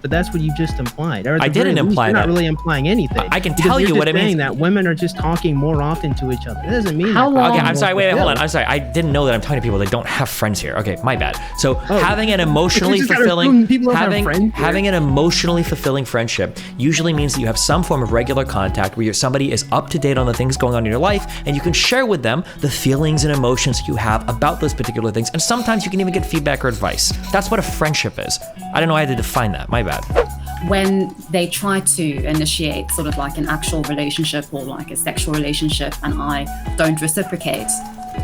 But that's what you just implied. Or I didn't imply that. You're not really implying anything. I can tell you what it means. That women are just talking more often to each other. It doesn't mean How long? Okay, I'm sorry. Wait, hold on. I'm sorry. I didn't know that I'm talking to people that don't have friends here. Okay, my bad. So having an emotionally fulfilling, having an emotionally fulfilling friendship usually means that you have some form of regular contact where somebody is up to date on the things going on in your life, and you can share with them the feelings and emotions you have about those particular things. And sometimes you can even get feedback or advice. That's what a friendship is. I don't know how to define that. My bad. When they try to initiate sort of like an actual relationship or like a sexual relationship and I don't reciprocate,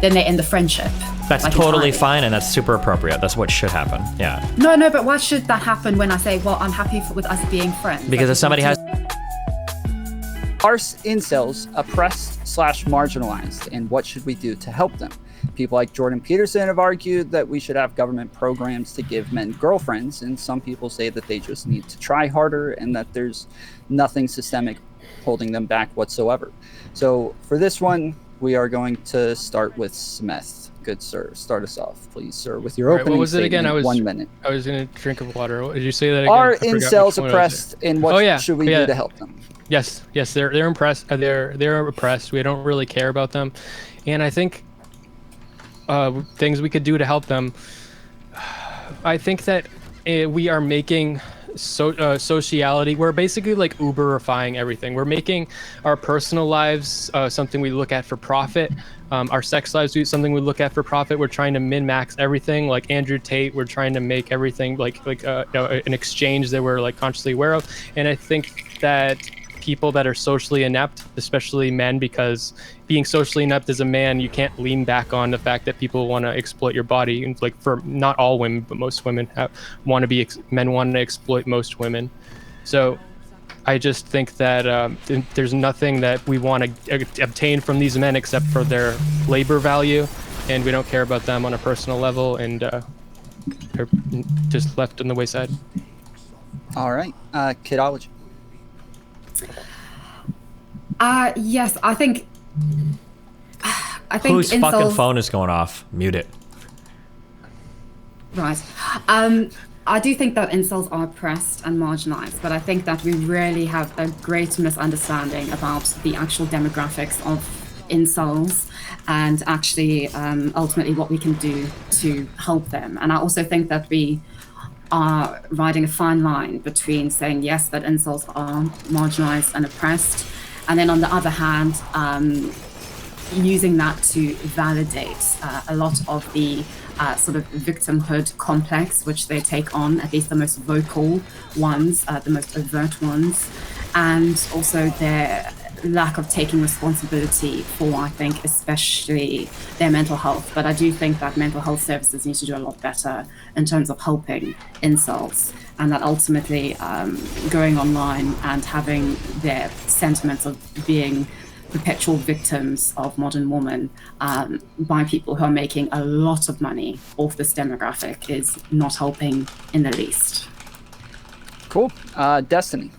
then they end the friendship. That's like totally fine, and that's super appropriate. That's what should happen. Yeah. No, but why should that happen when I say, well, I'm happy with us being friends? Because if somebody has... Are incels oppressed/marginalized, and what should we do to help them? People like Jordan Peterson have argued that we should have government programs to give men girlfriends, and some people say that they just need to try harder and that there's nothing systemic holding them back whatsoever. So for this one, we are going to start with Smith. Good sir, start us off, please, sir, with your opening what was it again? 1 minute. I was going to drink of water. Did you say that again? Are incels oppressed, and what should we do to help them? Yes, they're impressed. They're oppressed. We don't really care about them, and I think things we could do to help them. I think that we are making sociality. We're basically like Uberifying everything. We're making our personal lives something we look at for profit. Our sex lives something we look at for profit. We're trying to min-max everything. Like Andrew Tate, we're trying to make everything like an exchange that we're like consciously aware of. And I think that people that are socially inept, especially men, because being socially inept as a man, you can't lean back on the fact that people want to exploit your body. And like for not all women, but most women men want to exploit most women. So I just think that there's nothing that we want to obtain from these men except for their labor value, and we don't care about them on a personal level, and they're just left on the wayside. All right, Kidology. Yes, I think Whose incels... fucking phone is going off? Mute it. Right. I do think that incels are oppressed and marginalized, but I think that we really have a great misunderstanding about the actual demographics of incels and actually ultimately what we can do to help them. And I also think that we are riding a fine line between saying, yes, that incels are marginalized and oppressed, and then on the other hand, using that to validate a lot of the sort of victimhood complex, which they take on, at least the most vocal ones, the most overt ones, and also their lack of taking responsibility for, I think, especially their mental health. But I do think that mental health services need to do a lot better in terms of helping incels, and that ultimately going online and having their sentiments of being perpetual victims of modern woman by people who are making a lot of money off this demographic is not helping in the least. Cool. Destiny.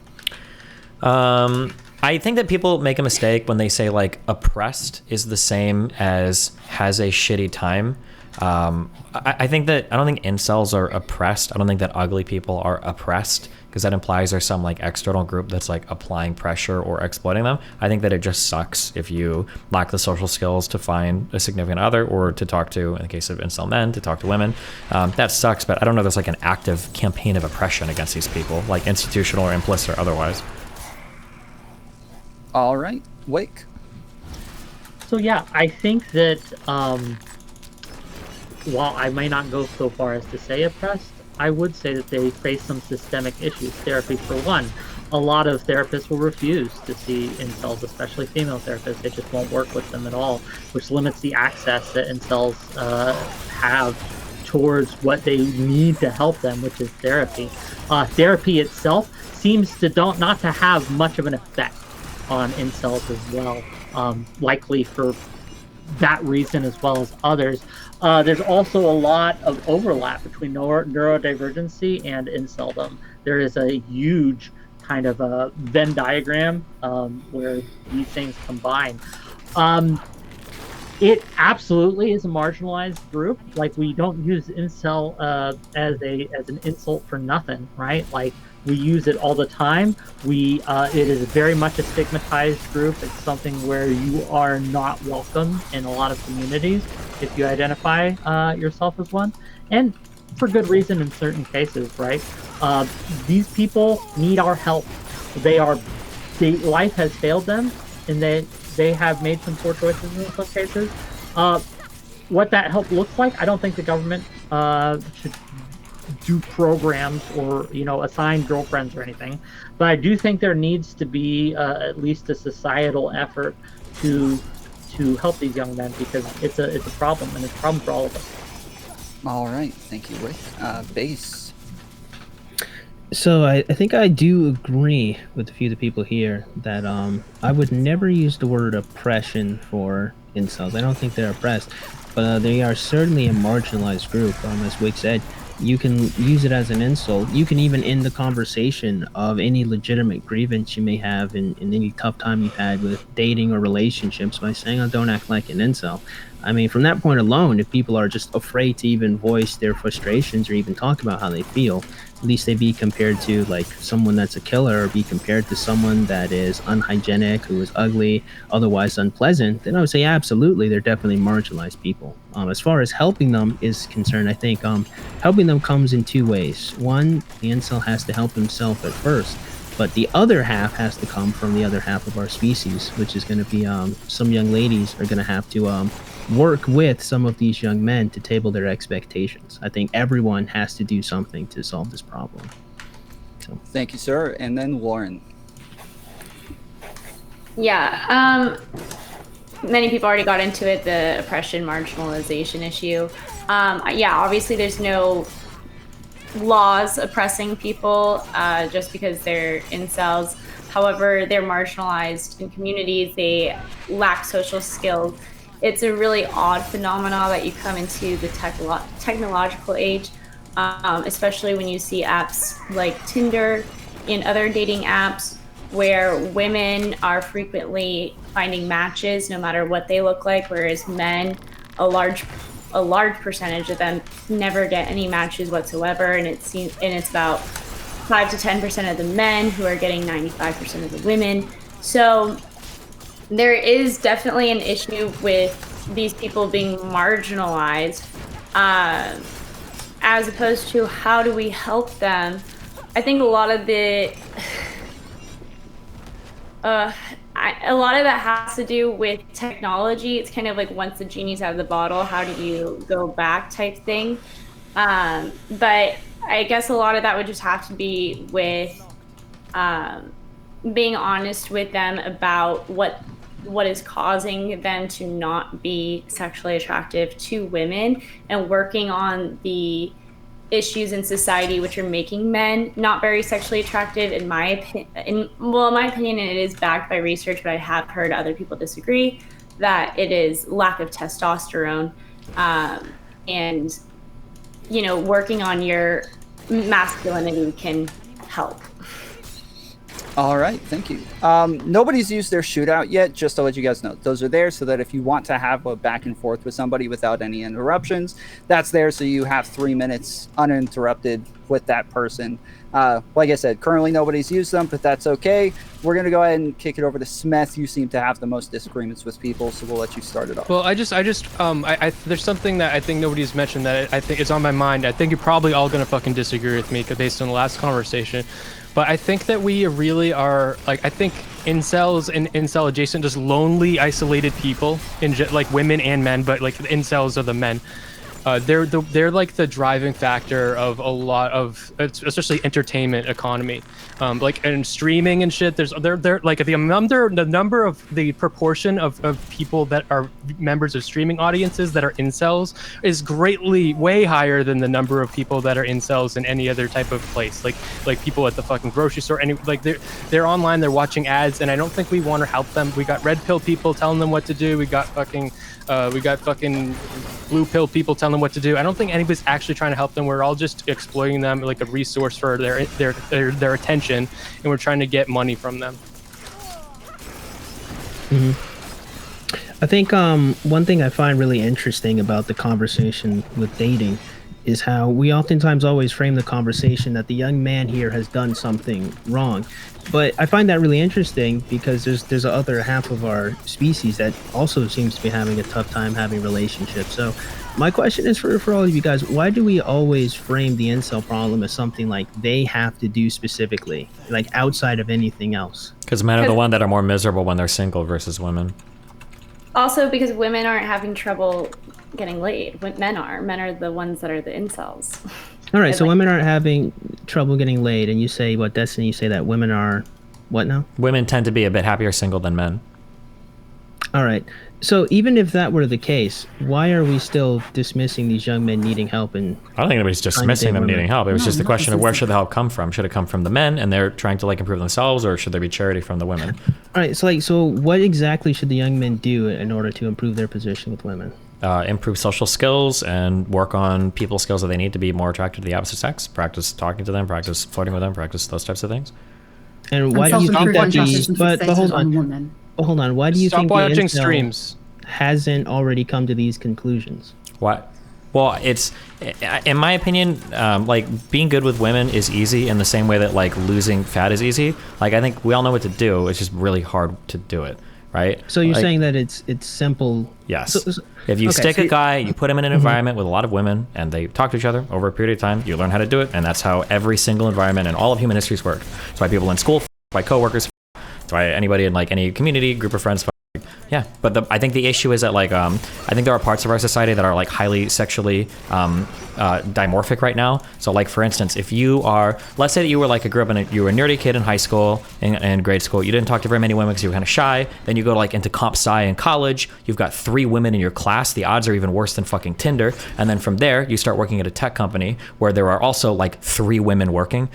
I think that people make a mistake when they say like oppressed is the same as has a shitty time. I think that I don't think incels are oppressed. I don't think that ugly people are oppressed, because that implies there's some like external group that's like applying pressure or exploiting them. I think that it just sucks if you lack the social skills to find a significant other, or to talk to, in the case of incel men, to talk to women. That sucks, but I don't know there's like an active campaign of oppression against these people, like institutional or implicit or otherwise. All right, Wake. So yeah, I think that while I may not go so far as to say oppressed, I would say that they face some systemic issues. Therapy, for one. A lot of therapists will refuse to see incels, especially female therapists. They just won't work with them at all, which limits the access that incels have towards what they need to help them, which is therapy. Therapy itself seems to not to have much of an effect on incels as well, likely for that reason as well as others. There's also a lot of overlap between neurodivergency and inceldom. There is a huge kind of a Venn diagram where these things combine. It absolutely is a marginalized group. Like, we don't use incel as an insult for nothing, right? Like, We use it all the time. It is very much a stigmatized group. It's something where you are not welcome in a lot of communities if you identify yourself as one, and for good reason in certain cases, right? These people need our help. Life has failed them, and they have made some poor choices in some cases. What that help looks like, I don't think the government should do programs or assign girlfriends or anything, but I do think there needs to be at least a societal effort to help these young men, because it's a problem, and it's a problem for all of us. All right, thank you, Rick. Base. So I think I do agree with a few of the people here that I would never use the word oppression for incels. I don't think they're oppressed, but they are certainly a marginalized group. As Wick said, you can use it as an insult. You can even end the conversation of any legitimate grievance you may have in any tough time you've had with dating or relationships by saying, "Oh, don't act like an incel." I mean, from that point alone, if people are just afraid to even voice their frustrations or even talk about how they feel, at least they be compared to like someone that's a killer, or be compared to someone that is unhygienic, who is ugly, otherwise unpleasant, then I would say absolutely, they're definitely marginalized people. As far as helping them is concerned, I think helping them comes in two ways. One, the incel has to help himself at first, but the other half has to come from the other half of our species, which is going to be some young ladies are going to have to work with some of these young men to table their expectations. I think everyone has to do something to solve this problem. So. Thank you, sir. And then Lauren. Yeah, many people already got into it, the oppression marginalization issue. Yeah, obviously there's no laws oppressing people just because they're incels. However, they're marginalized in communities, they lack social skills. It's a really odd phenomenon that you come into the technological age, especially when you see apps like Tinder and other dating apps where women are frequently finding matches no matter what they look like, whereas men, a large percentage of them never get any matches whatsoever, and it's about 5 to 10% of the men who are getting 95% of the women. So there is definitely an issue with these people being marginalized, as opposed to how do we help them. I think a lot of that has to do with technology. It's kind of like once the genie's out of the bottle, how do you go back type thing. But I guess a lot of that would just have to be with being honest with them about what is causing them to not be sexually attractive to women, and working on the issues in society which are making men not very sexually attractive. In my opinion, and it is backed by research, but I have heard other people disagree, that it is lack of testosterone, and working on your masculinity can help. All right, thank you. Nobody's used their shootout yet, just to let you guys know. Those are there so that if you want to have a back and forth with somebody without any interruptions, that's there so you have 3 minutes uninterrupted with that person. Like I said, currently nobody's used them, but that's okay. We're going to go ahead and kick it over to Smith. You seem to have the most disagreements with people, so we'll let you start it off. Well, there's something that I think nobody's mentioned that I think is on my mind. I think you're probably all going to fucking disagree with me based on the last conversation. But I think that we really are, like, I think incels and incel adjacent, just lonely, isolated people, like women and men, but like the incels are the men. They're like the driving factor of a lot of, especially entertainment economy, like and streaming and shit. They're like the proportion of people that are members of streaming audiences that are incels is greatly way higher than the number of people that are incels in any other type of place. Like people at the fucking grocery store, they're online, they're watching ads, and I don't think we want to help them. We got red pill people telling them what to do. We got fucking blue pill people telling them what to do. I don't think anybody's actually trying to help them. We're all just exploiting them like a resource for their attention, and we're trying to get money from them. I think one thing I find really interesting about the conversation with dating is how we oftentimes always frame the conversation that the young man here has done something wrong. But I find that really interesting because there's a other half of our species that also seems to be having a tough time having relationships. So my question is for all of you guys, why do we always frame the incel problem as something like they have to do specifically, like outside of anything else? Because men are the one that are more miserable when they're single versus women. Also, because women aren't having trouble getting laid. Men are. Men are the ones that are the incels. All right, so women aren't having trouble getting laid, and you say, what, Destiny, you say that women are, what now? Women tend to be a bit happier single than men. All right. So even if that were the case, why are we still dismissing these young men needing help? And I don't think anybody's dismissing them needing help. It was just the question of where should the help come from? Should it come from the men and they're trying to like improve themselves, or should there be charity from the women? All right. So what exactly should the young men do in order to improve their position with women? Improve social skills and work on people skills that they need to be more attracted to the opposite sex. Practice talking to them, practice flirting with them, practice those types of things. And why do you think that but hold on. Women. Oh, hold on. Why do you Stop think watching the incel streams. hasn't already come to these conclusions? What? Well, it's, in my opinion, like being good with women is easy in the same way that like losing fat is easy. Like I think we all know what to do. It's just really hard to do it, right? So you're like, saying that it's simple. Yes. So, if you stick a guy, you put him in an Mhm. environment with a lot of women, and they talk to each other over a period of time, you learn how to do it, and that's how every single environment and all of human history's worked. That's why people in school, why coworkers, that's why anybody in like any community, group of friends. Yeah, but I think the issue is that like I think there are parts of our society that are like highly sexually dimorphic right now. So like for instance, if you are, let's say that you were like you were a nerdy kid in high school and grade school, you didn't talk to very many women because you were kind of shy. Then you go like into comp sci in college, you've got 3 women in your class. The odds are even worse than fucking Tinder. And then from there, you start working at a tech company where there are also like 3 women working.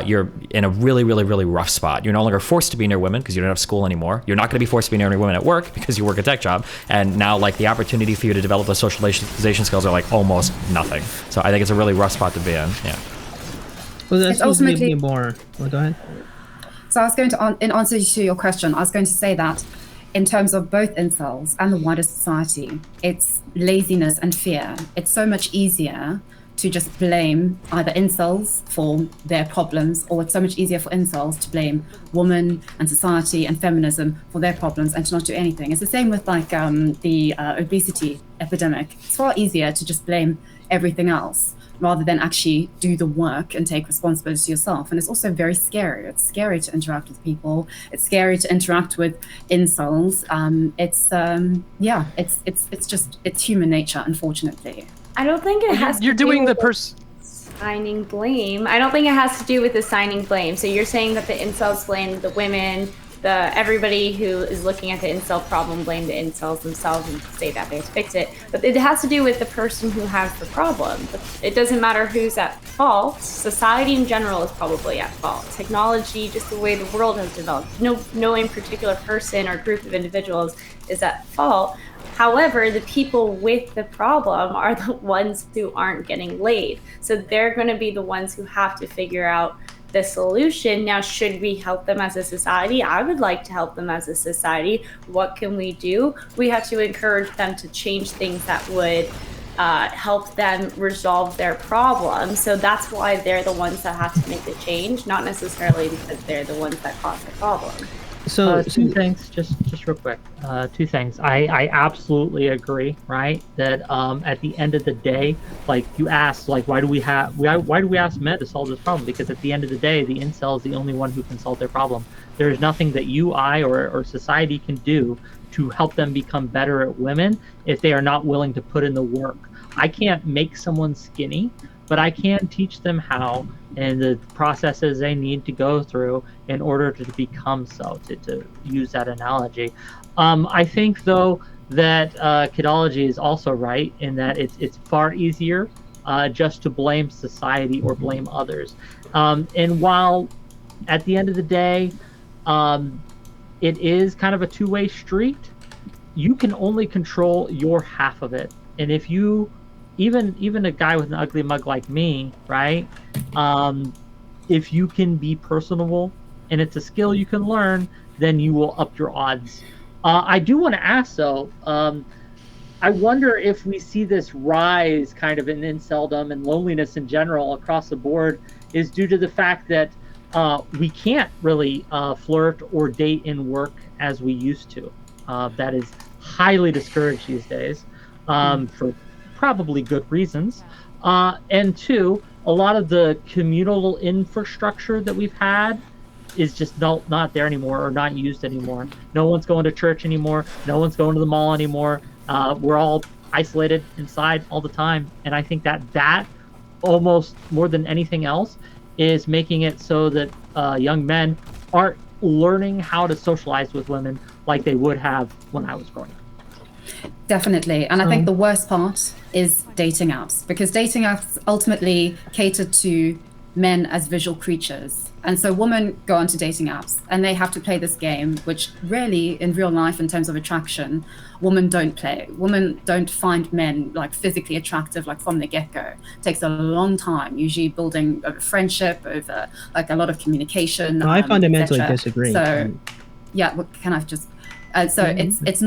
You're in a really, really, really rough spot. You're no longer forced to be near women because you don't have school anymore. You're not going to be forced to be near women at work because you work a tech job, and now like the opportunity for you to develop those socialization skills are like almost nothing. So I think it's a really rough spot to be in. Yeah. Well, that's ultimately more. Well, go ahead. So I was going to, in answer to your question, I was going to say that in terms of both incels and the wider society, it's laziness and fear. It's so much easier to just blame either incels for their problems, or it's so much easier for incels to blame women and society and feminism for their problems and to not do anything. It's the same with like the obesity epidemic. It's far easier to just blame everything else rather than actually do the work and take responsibility yourself. And it's also very scary. It's scary to interact with people. It's scary to interact with incels. It's human nature, unfortunately. I don't think it has You're to doing do the person. assigning blame. I don't think it has to do with assigning blame. So you're saying that the incels blame the women, everybody who is looking at the incel problem blame the incels themselves and say that they have to fix it. But it has to do with the person who has the problem. It doesn't matter who's at fault. Society in general is probably at fault. Technology, just the way the world has developed, no in particular person or group of individuals is at fault. However, the people with the problem are the ones who aren't getting laid. So they're going to be the ones who have to figure out the solution. Now, should we help them as a society? I would like to help them as a society. What can we do? We have to encourage them to change things that would help them resolve their problem. So that's why they're the ones that have to make the change, not necessarily because they're the ones that caused the problem. So 2 things, just real quick. 2 things. I absolutely agree, right? That at the end of the day, like you asked, like why do we ask men to solve this problem? Because at the end of the day, the incel is the only one who can solve their problem. There is nothing that you, I, or society can do to help them become better at women if they are not willing to put in the work. I can't make someone skinny, but I can teach them how and the processes they need to go through in order to become so, to use that analogy. I think, though, that Kidology is also right in that it's far easier just to blame society or blame others. And while at the end of the day, it is kind of a two-way street, you can only control your half of it. And if you even a guy with an ugly mug like me, right? If you can be personable and it's a skill you can learn, then you will up your odds. I do want to ask though, I wonder if we see this rise kind of in inceldom and loneliness in general across the board is due to the fact that we can't really flirt or date in work as we used to. That is highly discouraged these days for probably good reasons. And two, a lot of the communal infrastructure that we've had is just not there anymore or not used anymore. No one's going to church anymore. No one's going to the mall anymore. We're all isolated inside all the time. And I think that almost more than anything else is making it so that young men aren't learning how to socialize with women like they would have when I was growing up. Definitely. And I think the worst part is dating apps, because dating apps ultimately cater to men as visual creatures. And so women go onto dating apps and they have to play this game, which really in real life, in terms of attraction, women don't play. Women don't find men like physically attractive, like from the get-go. It takes a long time, usually building a friendship over like a lot of communication. I fundamentally disagree. So yeah, what can I just, it's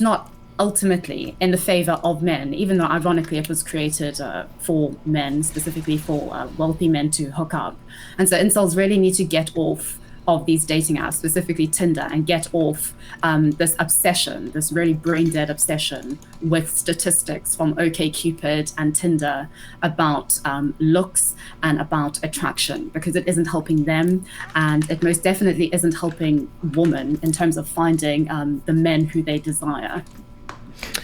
not ultimately in the favor of men, even though ironically it was created for men, specifically for wealthy men to hook up. And so incels really need to get off of these dating apps, specifically Tinder, and get off this obsession, this really brain dead obsession with statistics from OkCupid and Tinder about looks and about attraction, because it isn't helping them, and it most definitely isn't helping women in terms of finding the men who they desire.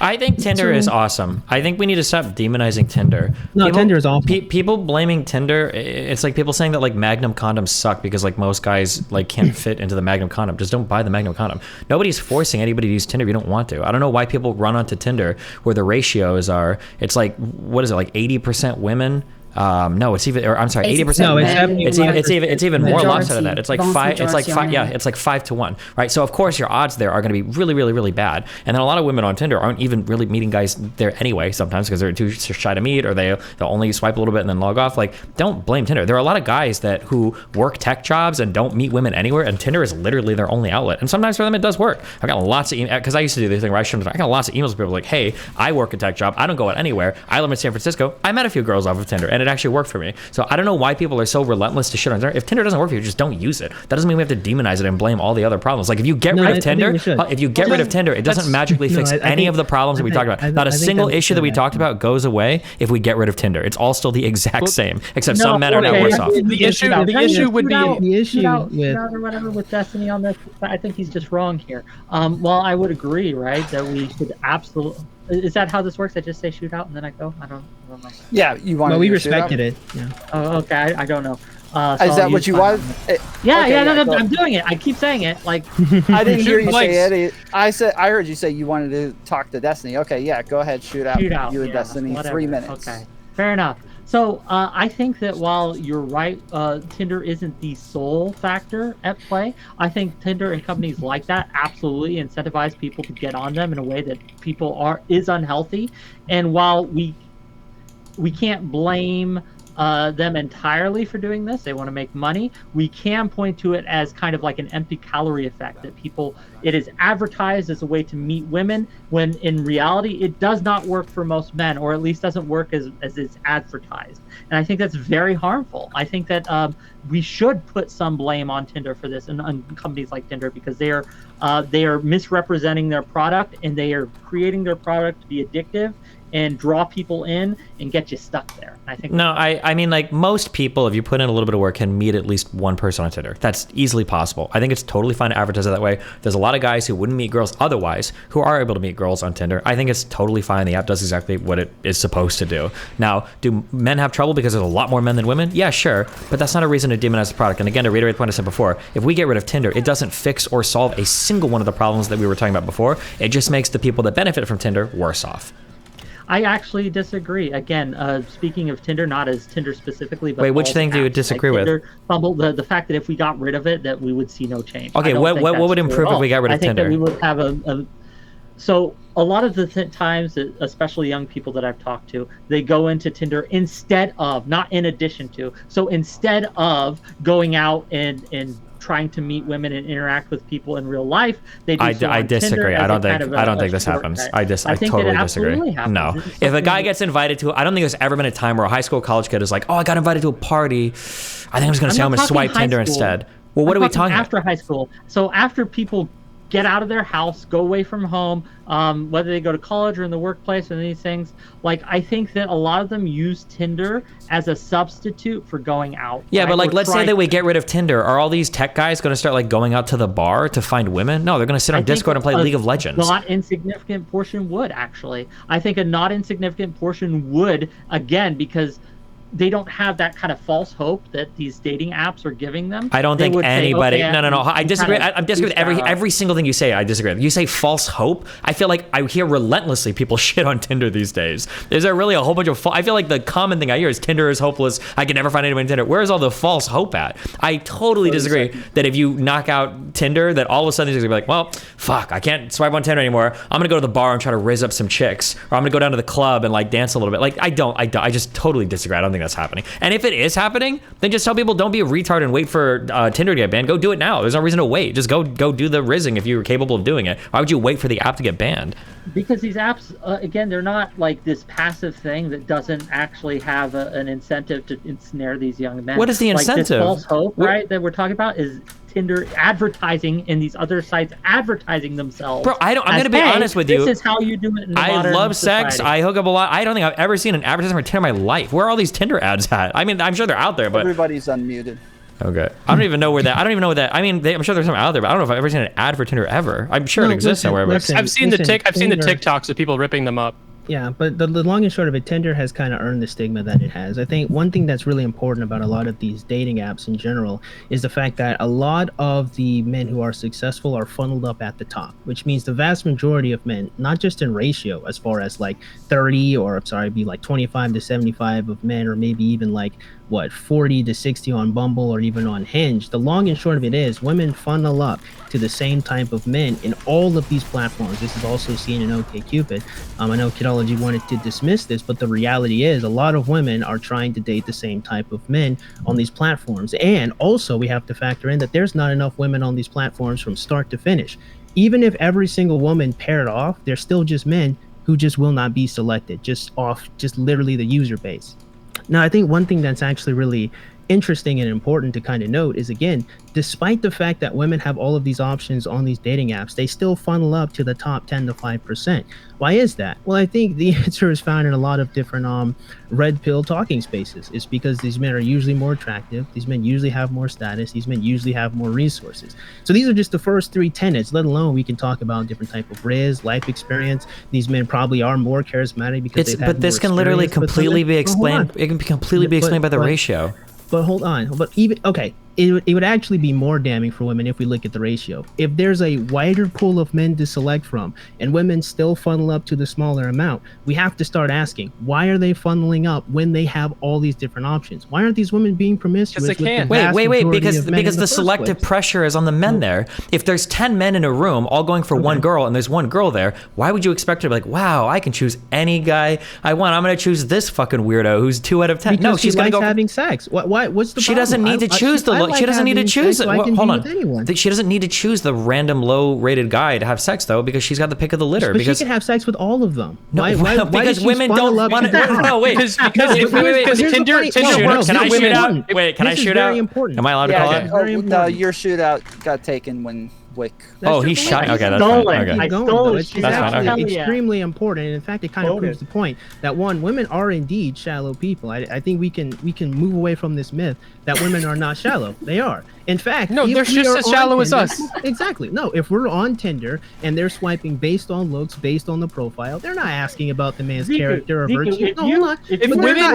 I think Tinder is awesome. I think we need to stop demonizing Tinder. No, Tinder is awful. People blaming Tinder, it's like people saying that like Magnum condoms suck because like most guys like can't fit into the Magnum condom. Just don't buy the Magnum condom. Nobody's forcing anybody to use Tinder if you don't want to. I don't know why people run onto Tinder where the ratios are, it's like, what is it, like 80% women? No, it's even, or I'm sorry, 80%. No, it's even more Majority, lopsided than that. It's like five. It's like five. Yeah, it's like 5 to 1, right? So of course your odds there are going to be really, really, really bad. And then a lot of women on Tinder aren't even really meeting guys there anyway. Sometimes because they're too shy to meet, or they'll only swipe a little bit and then log off. Like, don't blame Tinder. There are a lot of guys who work tech jobs and don't meet women anywhere, and Tinder is literally their only outlet. And sometimes for them it does work. I got lots of because I used to do the thing where I got lots of emails from people like, hey, I work a tech job. I don't go out anywhere. I live in San Francisco. I met a few girls off of Tinder, and it actually worked for me. So I don't know why people are so relentless to shit on Tinder. If Tinder doesn't work for you, just don't use it. That doesn't mean we have to demonize it and blame all the other problems. Like if you get rid of Tinder, it doesn't magically fix any of the problems that we talked about. Not a single issue that we talked about goes away if we get rid of Tinder. It's all still the exact same, except some men are now worse off. The issue would be or whatever with Destiny on this. I think he's just wrong here. Well, I would agree, right, that we should absolutely. Is that how this works? I just say shoot out and then I go? I don't know. Yeah, you want. Well, we respected it. Yeah. Oh, okay. I don't know. So is that what you want? I'm doing it. I keep saying it. Like I didn't hear you say Eddie. I heard you say you wanted to talk to Destiny. Okay, yeah, go ahead, shoot out. You and Destiny, whatever. 3 minutes. Okay, fair enough. So I think that while you're right, Tinder isn't the sole factor at play. I think Tinder and companies like that absolutely incentivize people to get on them in a way that is unhealthy. And while we can't blame them entirely for doing this, they want to make money, we can point to it as kind of like an empty calorie effect, that it is advertised as a way to meet women when in reality it does not work for most men, or at least doesn't work as it's advertised. And I think that's very harmful. I think that we should put some blame on Tinder for this, and on companies like Tinder, because they are misrepresenting their product, and they are creating their product to be addictive and draw people in and get you stuck there. I think. No, I mean, like most people, if you put in a little bit of work, can meet at least one person on Tinder. That's easily possible. I think it's totally fine to advertise it that way. There's a lot of guys who wouldn't meet girls otherwise who are able to meet girls on Tinder. I think it's totally fine. The app does exactly what it is supposed to do. Now, do men have trouble because there's a lot more men than women? Yeah, sure. But that's not a reason to demonize the product. And again, to reiterate the point I said before, if we get rid of Tinder, it doesn't fix or solve a single one of the problems that we were talking about before. It just makes the people that benefit from Tinder worse off. I actually disagree. Again, speaking of Tinder, not as Tinder specifically, but wait, which thing do you disagree with? Tinder, Bumble, the fact that if we got rid of it, that we would see no change. Okay, what would improve if we got rid of Tinder? I think that we would have so a lot of the times, that, especially young people that I've talked to, they go into Tinder instead of, not in addition to. So instead of going out and trying to meet women and interact with people in real life. They do I disagree. I don't think this happens. I totally disagree. No, if a guy gets invited to, I don't think there's ever been a time where a high school college kid is like, oh, I got invited to a party, I think I'm just gonna say I'm gonna swipe Tinder instead. Well, what are we talking after high school? So after people get out of their house, go away from home, whether they go to college or in the workplace and these things, like I think that a lot of them use Tinder as a substitute for going out. Yeah, right? But like, let's say that we get rid of Tinder. Are all these tech guys going to start like going out to the bar to find women? No, they're going to sit on Discord and play League of Legends. Not insignificant portion would actually. I think a not insignificant portion would, again, because they don't have that kind of false hope that these dating apps are giving them. I don't think anybody. No. I disagree. I disagree with every single thing you say. I disagree. You say false hope. I feel like I hear relentlessly people shit on Tinder these days. Is there really a whole bunch of? I feel like the common thing I hear is Tinder is hopeless. I can never find anyone on Tinder. Where's all the false hope at? I totally disagree that if you knock out Tinder, that all of a sudden you're gonna be like, well, fuck, I can't swipe on Tinder anymore. I'm gonna go to the bar and try to raise up some chicks, or I'm gonna go down to the club and like dance a little bit. Like I just totally disagree. I don't think that's happening. And if it is happening, then just tell people don't be a retard and wait for Tinder to get banned. Go do it now. There's no reason to wait. Just go do the rizzing if you're capable of doing it. Why would you wait for the app to get banned? Because these apps, again, they're not like this passive thing that doesn't actually have an incentive to ensnare these young men. What is the incentive? Like this false hope, right, that we're talking about is Tinder advertising and these other sites advertising themselves. Bro, I'm going to be honest with you. This is how you do it in the I modern love society. sex. I hook up a lot. I don't think I've ever seen an advertisement for Tinder in my life. Where are all these Tinder ads at? I mean, I'm sure they're out there, but everybody's unmuted. Okay. I don't even know where that. I mean, I'm sure there's some out there, but I don't know if I've ever seen an ad for Tinder ever. I'm sure it exists somewhere. But I've seen the TikToks of people ripping them up. Yeah, but the long and short of it, Tinder has kind of earned the stigma that it has. I think one thing that's really important about a lot of these dating apps in general is the fact that a lot of the men who are successful are funneled up at the top, which means the vast majority of men, not just in ratio as far as like 30 or be like 25 to 75 of men, or maybe even like 40 to 60 on Bumble or even on Hinge. The long and short of it is women funnel up to the same type of men in all of these platforms. This is also seen in OkCupid. I know Kidology wanted to dismiss this, but the reality is a lot of women are trying to date the same type of men on these platforms. And also we have to factor in that there's not enough women on these platforms from start to finish. Even if every single woman paired off, they're still just men who just will not be selected, just literally the user base. Now, I think one thing that's actually really interesting and important to kind of note is, again, despite the fact that women have all of these options on these dating apps, they still funnel up to the top 10 to 5%. Why is that? Well, I think the answer is found in a lot of different red pill talking spaces. It's because these men are usually more attractive. These men usually have more status. These men usually have more resources. So these are just the first three tenets, let alone we can talk about different type of riz, life experience. These men probably are more charismatic because they've had more experience. But this can literally completely be explained. It can be completely be explained by the ratio. But hold on. But even, okay, it would actually be more damning for women if we look at the ratio. If there's a wider pool of men to select from and women still funnel up to the smaller amount, we have to start asking, why are they funneling up when they have all these different options? Why aren't these women being promiscuous? Because they can't. Wait, because the selective pressure is on the men there. If there's 10 men in a room all going for one girl and there's one girl there, why would you expect her to be like, wow, I can choose any guy I want. I'm going to choose this fucking weirdo who's 2 out of 10. Because no, she's going to go having sex. Why? What's the problem? She doesn't need to choose she doesn't need to choose. Hold on. She doesn't need to choose the random low-rated guy to have sex though, because she's got the pick of the litter. But she can have sex with all of them. No, because women don't want to. No, wait. Because Tinder. Can I shoot out? Wait, can I shoot out? Am I allowed to call it? No, your shootout got taken when Wick. Oh, he's shot. Okay, that's fine. Okay. I stole it. It's actually extremely important, and in fact, it kind of proves the point that women are indeed shallow people. I think we can move away from this myth that women are not shallow. They are. In fact, no, they're just as shallow as us. Exactly. No, if we're on Tinder and they're swiping based on looks, based on the profile, they're not asking about the man's character or virtue. If women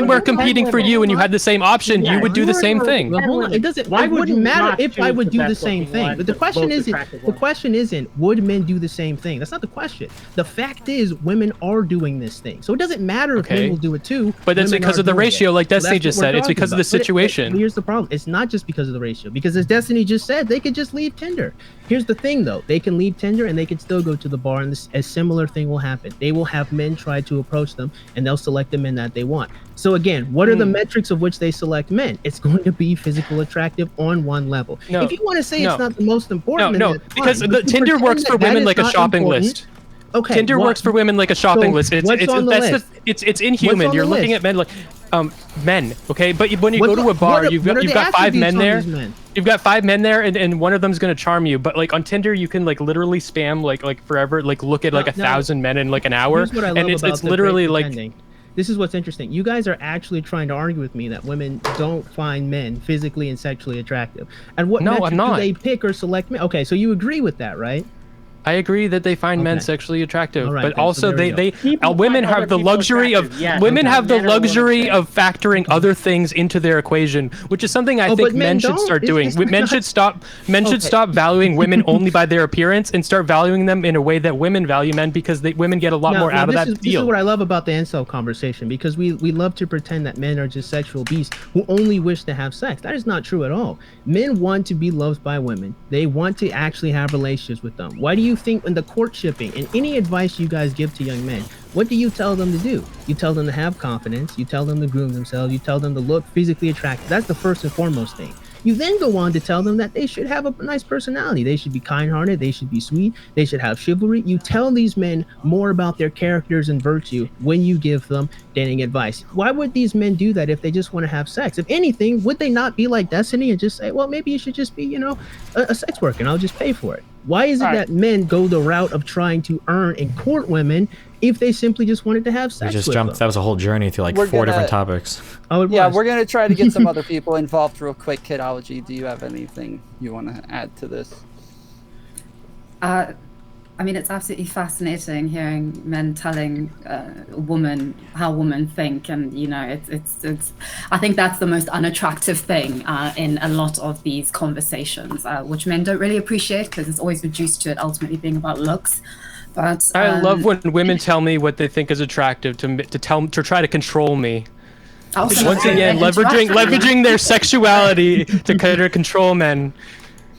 were competing for you, and you had the same option, you would do the same thing. It doesn't. Why wouldn't matter choose I would the do the best same looking thing. one, But the question most isn't. attractive The one. question isn't would men do the same thing. That's not the question. The fact is women are doing this thing. So it doesn't matter if men Okay. will do it too. But that's women because are of the doing it. ratio, like So Destiny that's just what we're said. It's talking because of the about. But situation. here's the problem. It's not just because of the ratio. Because as Destiny just said, they could just leave Tinder. Here's the thing, though. They can leave Tinder and they can still go to the bar, and a similar thing will happen. They will have men try to approach them, and they'll select the men that they want. So again, what are the metrics of which they select men? It's going to be physical attractive on one level. No, If you want to say no. it's not the most important, then No, that's because fine. the But to Tinder pretend works for that that women is like a not shopping important- list. Okay, Tinder what- works for women like a shopping so list. It's what's on the that's list? it's inhuman. on You're the looking list? at men like men, okay? But when you What's go to on- a bar, what are- you've what got are the 5 men attributes on there. these men? You've got 5 men there, and one of them's gonna charm you. But like on Tinder, you can like literally spam like forever, like look at like No, 1,000 men in like an hour, Here's what I love and it's about the literally great like pretending. This is what's interesting. You guys are actually trying to argue with me that women don't find men physically and sexually attractive. And what No, metric I'm not. do they pick or select men? Okay, so you agree with that, right? I agree that they find men Okay. sexually attractive, All right, but then, so also there we they People women find have other the people luxury of attractive, yes, women okay. have the Men or women luxury say. of factoring other things into their equation, which is something I Oh, think but men men should don't? start It's- doing. it's Men not- should stop Okay. valuing women only by their appearance and start valuing them in a way that women value men, because women get a lot more out of that This is deal. what I love about the incel conversation, because we love to pretend that men are just sexual beasts who only wish to have sex. That is not true at all. Men want to be loved by women. They want to actually have relationships with them. Why do you think in the courtshipping and any advice you guys give to young men, what do you tell them to do? You tell them to have confidence. You tell them to groom themselves. You tell them to look physically attractive. That's the first and foremost thing. You then go on to tell them that they should have a nice personality. They should be kind-hearted. They should be sweet. They should have chivalry. You tell these men more about their characters and virtue when you give them dating advice. Why would these men do that if they just want to have sex? If anything, would they not be like Destiny and just say, well, maybe you should just be, a sex worker and I'll just pay for it? Why is it All right. that men go the route of trying to earn and court women if they simply just wanted to have We sex just with jumped. them? That was a whole journey through like We're 4 different gonna- topics. Oh, it Yeah, was. we're going to try to get some other people involved real quick. Kidology, do you have anything you want to add to this? I mean, it's absolutely fascinating hearing men telling a woman how women think, and it's. I think that's the most unattractive thing in a lot of these conversations, which men don't really appreciate because it's always reduced to it ultimately being about looks. But I love when women tell me what they think is attractive to try to control me. also Once again, leveraging their sexuality to kind of control men.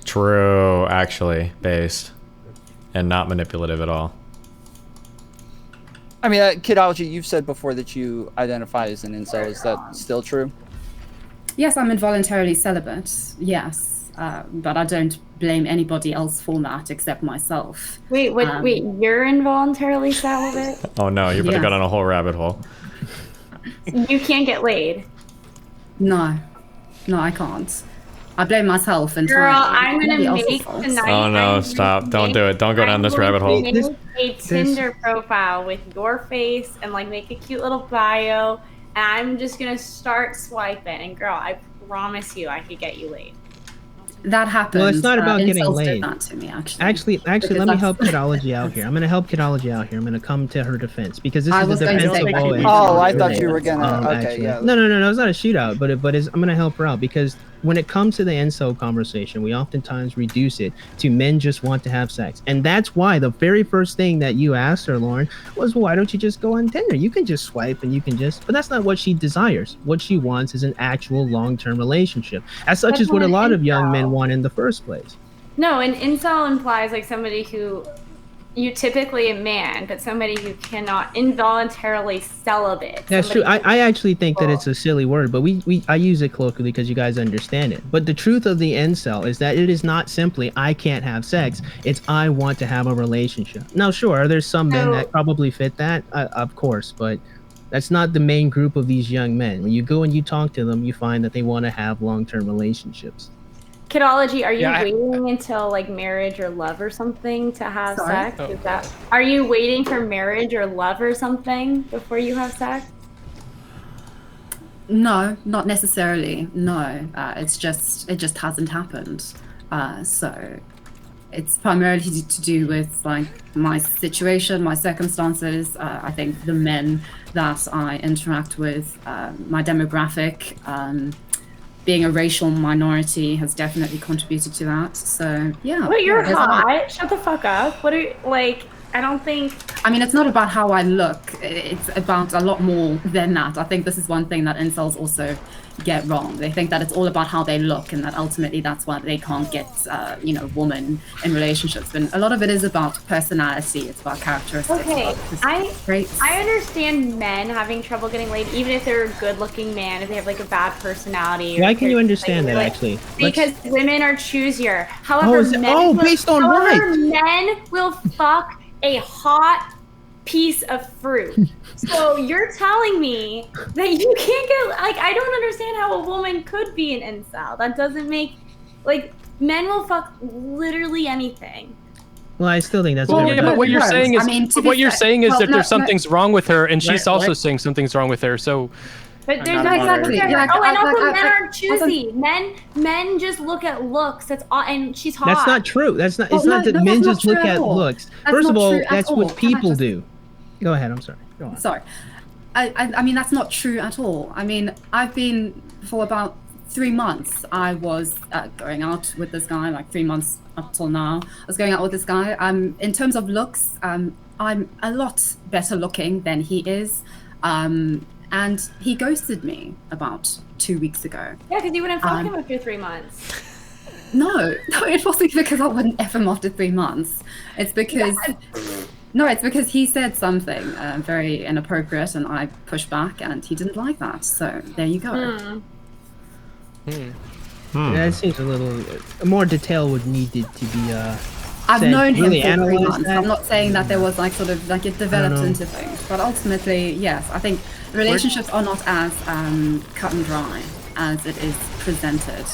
True, actually, based and not manipulative at all. I mean, Kidology, you've said before that you identify as an incel. Is that still true? Yes, I'm involuntarily celibate. Yes, but I don't blame anybody else for that except myself. Wait, wait, you're involuntarily celibate? Oh no, you're about to Yeah. go down a whole rabbit hole. You can't get laid. No, I can't. I blame myself entirely. Girl, I'm Nobody gonna else's make fault. tonight. Oh, no, I'm stop. gonna Don't do it. Don't go down this rabbit hole. Make a Tinder profile with your face and like make a cute little bio, and I'm just gonna start swiping. And girl, I promise you, I could get you laid. That happened. Well, it's not about getting incels laid. did that to me, actually. Actually, Because let me that's- help Kidology out here. I'm going to help Kidology out here. I'm going to come to her defense because this I is was the going to defense say of that. always. Oh, I thought you were gonna. Okay, Actually. yeah. No, it's not a shootout, but I'm going to help her out because when it comes to the incel conversation, we oftentimes reduce it to men just want to have sex. And that's why the very first thing that you asked her, Lauren, was, well, why don't you just go on Tinder? You can just swipe and you can just, but that's not what she desires. What she wants is an actual long-term relationship. As such That's is what a not lot an of young incel. men want in the first place. No, an incel implies like somebody who you typically a man, but somebody who cannot involuntarily celibate. That's true. Somebody I actually think that it's a silly word, but I use it colloquially because you guys understand it. But the truth of the incel is that it is not simply I can't have sex. It's I want to have a relationship. Now, sure, there's some men So- that probably fit that, of course, but that's not the main group of these young men. When you go and you talk to them, you find that they want to have long-term relationships. Kidology, are you Yeah, waiting until like marriage or love or something to have Sorry? sex? Oh. Is that are you waiting for marriage or love or something before you have sex? No, not necessarily. No, it just hasn't happened. So it's primarily to do with like my situation, my circumstances. I think the men that I interact with, my demographic, being a racial minority has definitely contributed to that. So yeah. But you're there's a lot. hot. Shut the fuck up. What are you, like? I don't think. I mean, it's not about how I look. It's about a lot more than that. I think this is one thing that incels also get wrong. They think that it's all about how they look, and that ultimately that's why they can't get, woman in relationships. And a lot of it is about personality. It's about characteristics. Okay, about traits. I understand men having trouble getting laid, even if they're a good-looking man, if they have like a bad personality. Why can you understand that, actually? Because women are choosier. However, men will fuck a hot piece of fruit. So you're telling me that you can't get, like, I don't understand how a woman could be an incel. That doesn't make, like, men will fuck literally anything. Well, I still think that's but what you're saying is, that there's something's wrong with her, and she's also saying something's wrong with her. So, but there's no exactly. and also men aren't choosy. Men just look at looks. That's all, and she's hot. That's not true. That's not. It's not that men just look at looks. First of all, that's what people do. Go ahead. I'm sorry. Go on. Sorry. I mean, that's not true at all. I mean, I've been for about 3 months. I was going out with this guy, like 3 months up till now. I was going out with this guy. In terms of looks, I'm a lot better looking than he is. And he ghosted me about 2 weeks ago. Yeah, because you wouldn't fuck him after 3 months. No, it wasn't because I wouldn't F him after 3 months. It's because... No, it's because he said something very inappropriate, and I pushed back, and he didn't like that. So there you go. Yeah, it seems a little more detail would need to be. I've known him really for 3 months. that. I'm not saying that there was it developed into things, but ultimately, yes, I think relationships are not as cut and dry as it is presented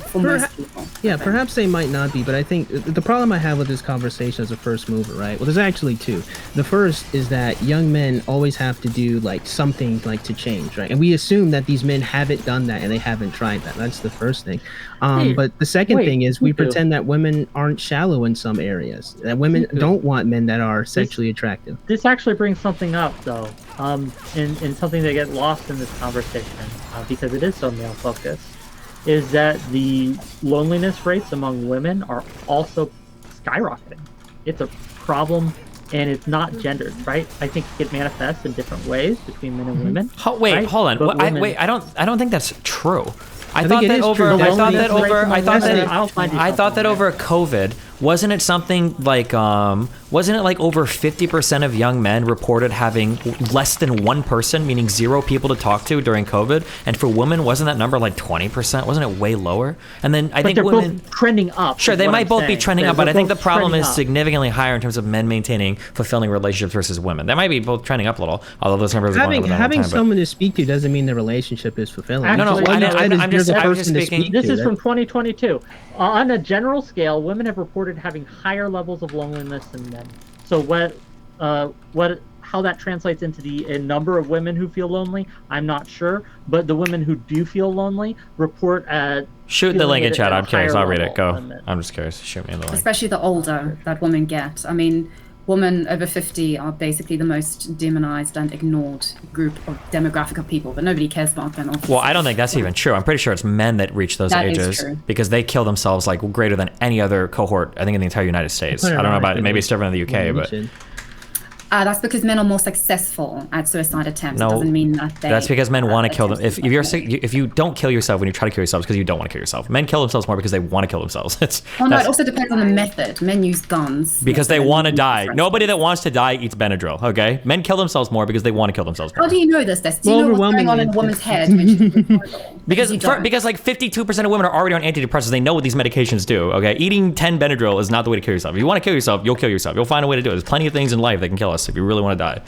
for most people. Yeah, perhaps they might not be, but I think the problem I have with this conversation as a first mover, right? Well, there's actually two. The first is that young men always have to do like something like to change, right? And we assume that these men haven't done that and they haven't tried that. That's the first thing. But the second thing is we pretend that women aren't shallow in some areas, that women don't want men that are sexually attractive. This actually brings something up, though, and something that gets lost in this conversation because it is so male-focused, is that the loneliness rates among women are also skyrocketing. It's a problem, and it's not gendered, right? I think it manifests in different ways between men and women. Hold on. I don't think that's true. I thought that over COVID, wasn't it something like wasn't it like over 50% of young men reported having less than one person, meaning 0 people to talk to during COVID? And for women, wasn't that number like 20%? Wasn't it way lower? And then I think women both trending up. Sure, they might both be trending up, but I think the problem is significantly higher in terms of men maintaining fulfilling relationships versus women. They might be both trending up a little, although those numbers are going up. Having someone to speak to doesn't mean the relationship is fulfilling. I'm just speaking. This is from 2022. On a general scale, women have reported having higher levels of loneliness than men. So how that translates into the number of women who feel lonely, I'm not sure. But the women who do feel lonely report shoot the link in chat. I'm curious. I'll read it. Go. I'm just curious. Shoot me in the link. Especially the older that women get. I mean, women over 50 are basically the most demonized and ignored group of demographic of people, but nobody cares about them. Well, I don't think that's even true. I'm pretty sure it's men that reach those ages because they kill themselves like greater than any other cohort, I think, in the entire United States. I don't know about it. Maybe it's different in the UK, but... That's because men are more successful at suicide attempts. No, it doesn't mean that they... That's because men want to kill them. If you don't kill yourself when you try to kill yourself, it's because you don't want to kill yourself. Men kill themselves more because they want to kill themselves. It also depends on the method. Men use guns. Because they want to die. Nobody that wants to die eats Benadryl, okay? Men kill themselves more because they want to kill themselves more. How do you know this? Do you know what's going on in a woman's head when she's because like 52% of women are already on antidepressants. They know what these medications do, okay? Eating 10 Benadryl is not the way to kill yourself. If you want to kill yourself, you'll kill yourself. You'll find a way to do it. There's plenty of things in life that can kill us if you really want to die.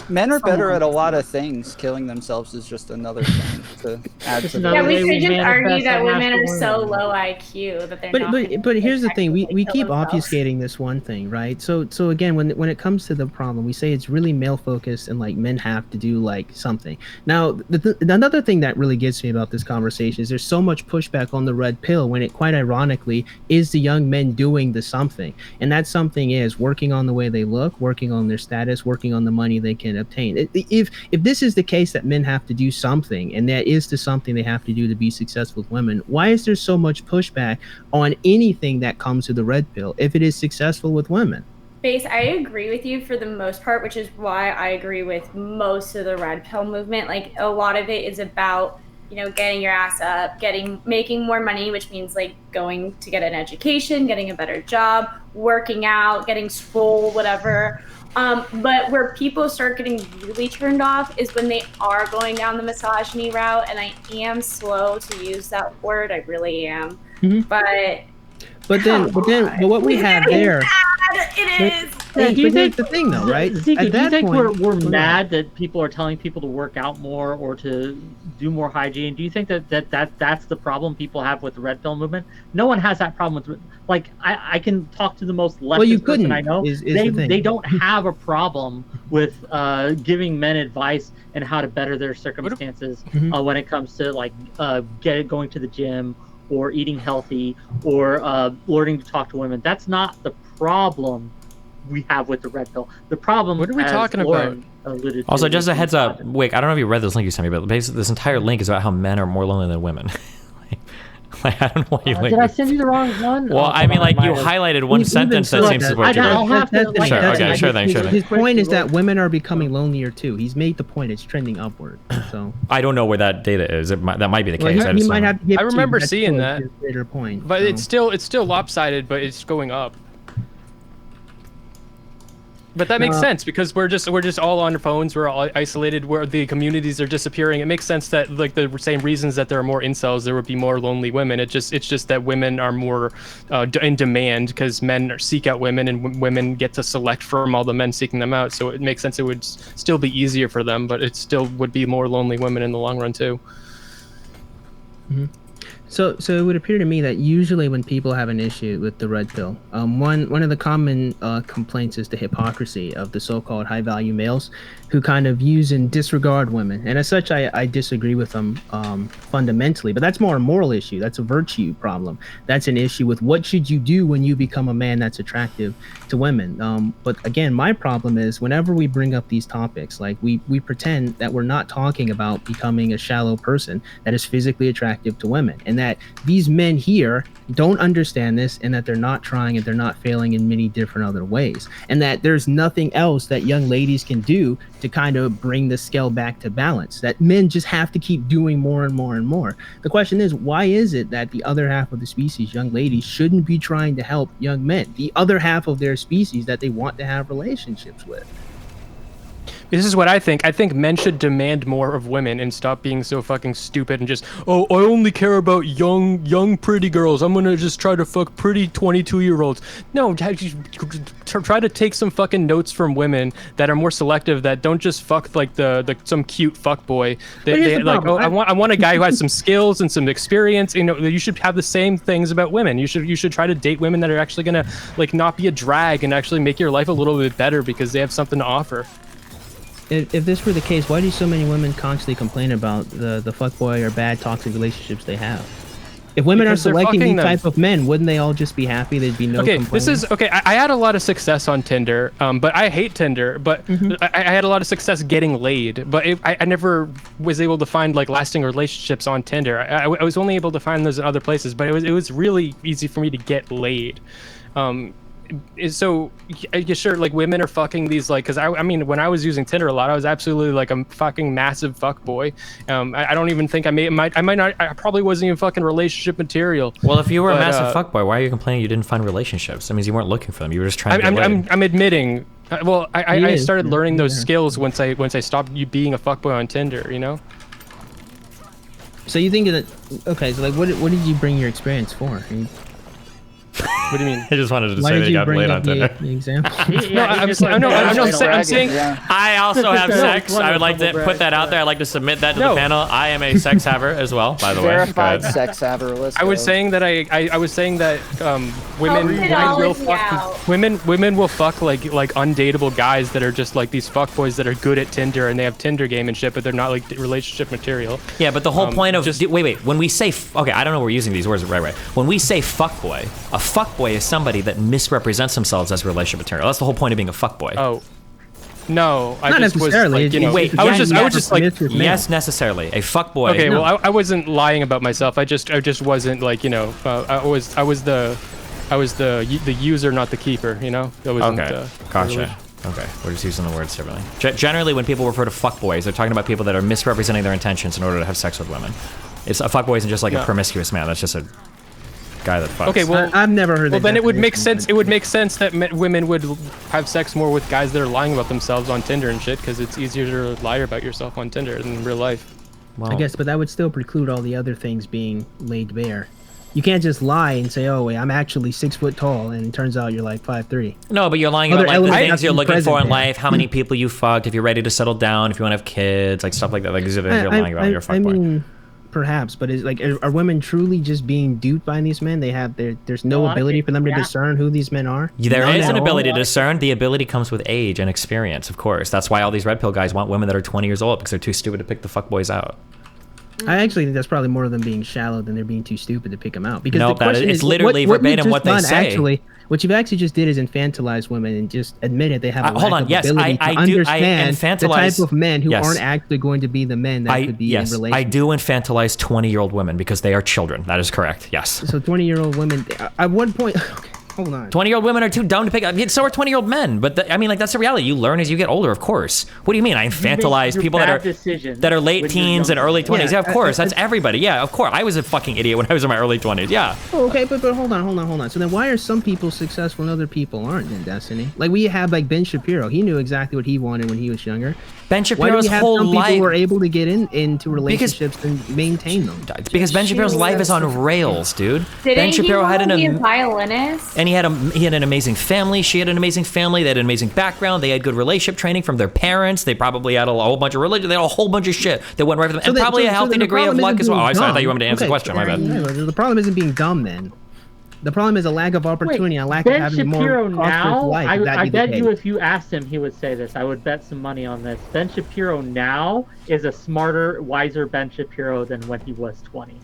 Men are better at a lot of things. Killing themselves is just another thing to add to Yeah, we could just argue that women are so low IQ that they're not. But here's the thing: we keep obfuscating this one thing, right? So again, when it comes to the problem, we say it's really male focused and like men have to do like something. Now, another thing that really gets me about this conversation is there's so much pushback on the red pill when it quite ironically is the young men doing the something, and that something is working on the way they look, working on their status, working on the money they can obtain. If this is the case that men have to do something, and that is the something they have to do to be successful with women, why is there so much pushback on anything that comes to the red pill if it is successful with women? Base, I agree with you for the most part, which is why I agree with most of the red pill movement. Like, a lot of it is about, you know, getting your ass up, making more money, which means like going to get an education, getting a better job, working out, getting swole, whatever. But where people start getting really turned off is when they are going down the misogyny route. And I am slow to use that word, I really am. Mm-hmm. But what we have there. It is. But here's the thing, though, right? Zeke, do you think we're mad that people are telling people to work out more or to do more hygiene? Do you think that's the problem people have with the red pill movement? No one has that problem with, like, I can talk to the most leftist person I know. They don't have a problem with giving men advice and how to better their circumstances when it comes to like going to the gym or eating healthy or learning to talk to women. That's not the problem we have with the red pill. The problem, what are we talking about? Also, just a heads up, Wick, I don't know if you read this link you sent me, but basically this entire link is about how men are more lonely than women. Like, I don't know why you linked. Did I send you the wrong one? Well, I mean, like, you highlighted one sentence that seems to support you. Sure thing. His point is that women are becoming lonelier too. He's made the point. It's trending upward. So I don't know where that data is. That might be the case. He might have to give I remember seeing that. Point, but it's still lopsided, but it's going up. But that makes sense because we're just all on our phones. We're all isolated. Where the communities are disappearing. It makes sense that like the same reasons that there are more incels, there would be more lonely women. It's just that women are more in demand because men seek out women and women get to select from all the men seeking them out. So it makes sense. It would still be easier for them, but it still would be more lonely women in the long run too. Mm-hmm. So it would appear to me that usually when people have an issue with the red pill, one of the common complaints is the hypocrisy of the so-called high-value males who kind of use and disregard women. And as such, I disagree with them fundamentally. But that's more a moral issue. That's a virtue problem. That's an issue with what should you do when you become a man that's attractive to women. But again, my problem is whenever we bring up these topics, like we pretend that we're not talking about becoming a shallow person that is physically attractive to women. And that these men here don't understand this and that they're not trying and they're not failing in many different other ways. And that there's nothing else that young ladies can do to kind of bring the scale back to balance. That men just have to keep doing more and more and more. The question is, why is it that the other half of the species, young ladies, shouldn't be trying to help young men, the other half of their species that they want to have relationships with? This is what I think. I think men should demand more of women and stop being so fucking stupid and just, oh, I only care about young pretty girls. I'm gonna just try to fuck pretty 22-year-olds. No, try to take some fucking notes from women that are more selective, that don't just fuck like the some cute fuck boy. They like, oh, I want a guy who has some skills and some experience. You know, you should have the same things about women. You should try to date women that are actually gonna like not be a drag and actually make your life a little bit better because they have something to offer. If this were the case, why do so many women constantly complain about the fuckboy or bad toxic relationships they have? If women are selecting these type of men, wouldn't they all just be happy? There'd be no complaints. I had a lot of success on Tinder, but I hate Tinder. But I had a lot of success getting laid, but I never was able to find like lasting relationships on Tinder. I was only able to find those in other places, but it was really easy for me to get laid. So yeah, sure, like women are fucking these like, because I mean when I was using Tinder a lot, I was absolutely like a fucking massive fuck boy. I don't even think I probably wasn't even fucking relationship material. Well, if you were a massive fuck boy, why are you complaining you didn't find relationships? That means you weren't looking for them. You were just trying to get laid. I'm admitting. Well, I started learning those skills once I stopped being a fuck boy on Tinder. You know. So you think that so like what did you bring your experience for? What do you mean? I just wanted to say that you got laid on Tinder. The example? I'm saying. I also have sex. I would like to put that out there. I'd like to submit that to the panel. I am a sex haver as well, by the way. Verified sex haver. I was saying that I was saying that women will fuck like undateable guys that are just like these fuckboys that are good at Tinder and they have Tinder game and shit, but they're not like relationship material. Yeah, but the whole point of wait. When we say I don't know, we're using these words right. When we say fuckboy, a fuckboy is somebody that misrepresents themselves as relationship material. That's the whole point of being a fuckboy. Oh. No, I Not just was necessarily. like, you know, Wait, I was yeah, just like, promiscuous male. yes, necessarily. A fuckboy. okay, No. well, I wasn't lying about myself. I just wasn't like, you know, I was the user, not the keeper. You know, I wasn't, Okay, gotcha. Okay, we're just using the words differently. Generally, when people refer to fuckboys, they're talking about people that are misrepresenting their intentions in order to have sex with women. It's a fuckboy isn't just like a promiscuous man. That's just a guy that fucks. Okay, well, I've never heard. well, that then it would make definition, sense. but- It would make sense that women would have sex more with guys that are lying about themselves on Tinder and shit, because it's easier to lie about yourself on Tinder than in real life. Well, I guess, but that would still preclude all the other things being laid bare. You can't just lie and say, "Oh, wait, I'm actually 6 foot tall," and it turns out you're like 5'3". no, but you're lying Other about like the elements things have to you're be looking present for in there. life, how many people you fucked, if you're ready to settle down, if you want to have kids, like stuff like that. Like these are things you're lying about. You're a fuckboy. I mean, perhaps, but is like, are women truly just being duped by these men? There's no I ability think- for them to yeah. discern who these men are. There None is at an all? ability to discern. The ability comes with age and experience, of course. That's why all these red pill guys want women that are 20 years old, because they're too stupid to pick the fuckboys out. I actually think that's probably more of them being shallow than they're being too stupid to pick them out. Because Nope, the question it's is, literally what you've verbatim just what they done, say. Actually, what you've actually just did is infantilize women and just admitted they have a lack Hold on, of yes, ability I to do- I understand the type infantilize- of men who yes. aren't actually going to be the men that could be in Yes, relationships. I do infantilize 20-year-old women because they are children. That is correct. Yes. So 20-year-old women, at one point, okay, hold on. 20-year-old women are too dumb to pick up. So are 20-year-old men. But I mean, like, that's the reality. You learn as you get older, of course. What do you mean? I infantilize your people bad decisions that are late when you're teens and younger. early 20s. Yeah, Yeah, of course. That's everybody. Yeah, of course. I was a fucking idiot when I was in my early 20s. Yeah. Oh, okay, but hold on. So then why are some people successful and other people aren't in Destiny? Like we have like Ben Shapiro. He knew exactly what he wanted when he was younger. Ben Why do Shapiro's we have whole some people life. who are able to get into relationships and maintain them? Because Ben Shapiro's life is on rails, dude. Ben Didn't Shapiro he had want to be a an violinist? and he had an amazing family. She had an amazing family. They had an amazing background. They had good relationship training from their parents. They probably had a whole bunch of religion. They had a whole bunch of shit that went right for them, and probably a healthy then the degree of problem luck isn't as well. being Oh, sorry, I thought dumb. you wanted me to answer the Okay, question. My bad. yeah, the problem isn't being dumb then. The problem is a lack of opportunity, a lack of Ben having Shapiro more prosperous now, life. if that I be the bet you case. if you asked him, he would say this. I would bet some money on this. Ben Shapiro now is a smarter, wiser Ben Shapiro than when he was 20.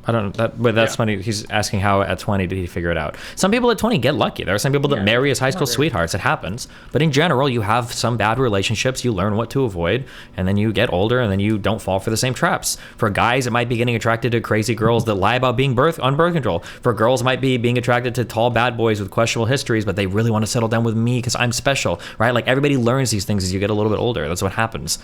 I don't. But that's funny. He's asking how at 20 did he figure it out. Some people at 20 get lucky. There are some people that marry as high school sweethearts. It happens. But in general, you have some bad relationships. You learn what to avoid, and then you get older, and then you don't fall for the same traps. For guys, it might be getting attracted to crazy girls that lie about being on birth control. For girls, it might be being attracted to tall bad boys with questionable histories, but they really want to settle down with me because I'm special, right? Like everybody learns these things as you get a little bit older. That's what happens.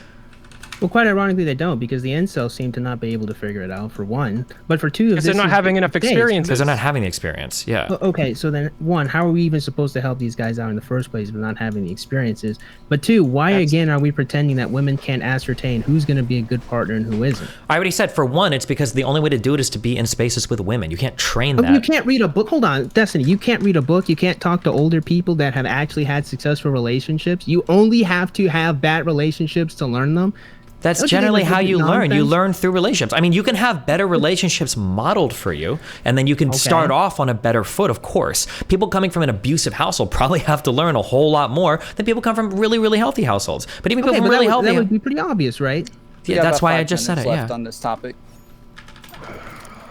Well, quite ironically, they don't, because the incels seem to not be able to figure it out, for one. But for two, Because they're not having enough experience. Because they're not having the experience. Yeah. Okay, so then, one, how are we even supposed to help these guys out in the first place if we're not having the experiences? But two, why again are we pretending that women can't ascertain who's going to be a good partner and who isn't? I already said, for one, it's because the only way to do it is to be in spaces with women. You can't train that. You can't read a book. Hold on, Destiny. You can't read a book. You can't talk to older people that have actually had successful relationships. You only have to have bad relationships to learn them. That's Don't you think generally that's how just you learn. You nonsense? learn through relationships. I mean, you can have better relationships modeled for you, and then you can start off on a better foot, of course. People coming from an abusive household probably have to learn a whole lot more than people come from really, really healthy households. But even people from really healthy... That would be pretty obvious, right? We Yeah, have that's about why I 5 just said minutes it, left yeah. on this topic.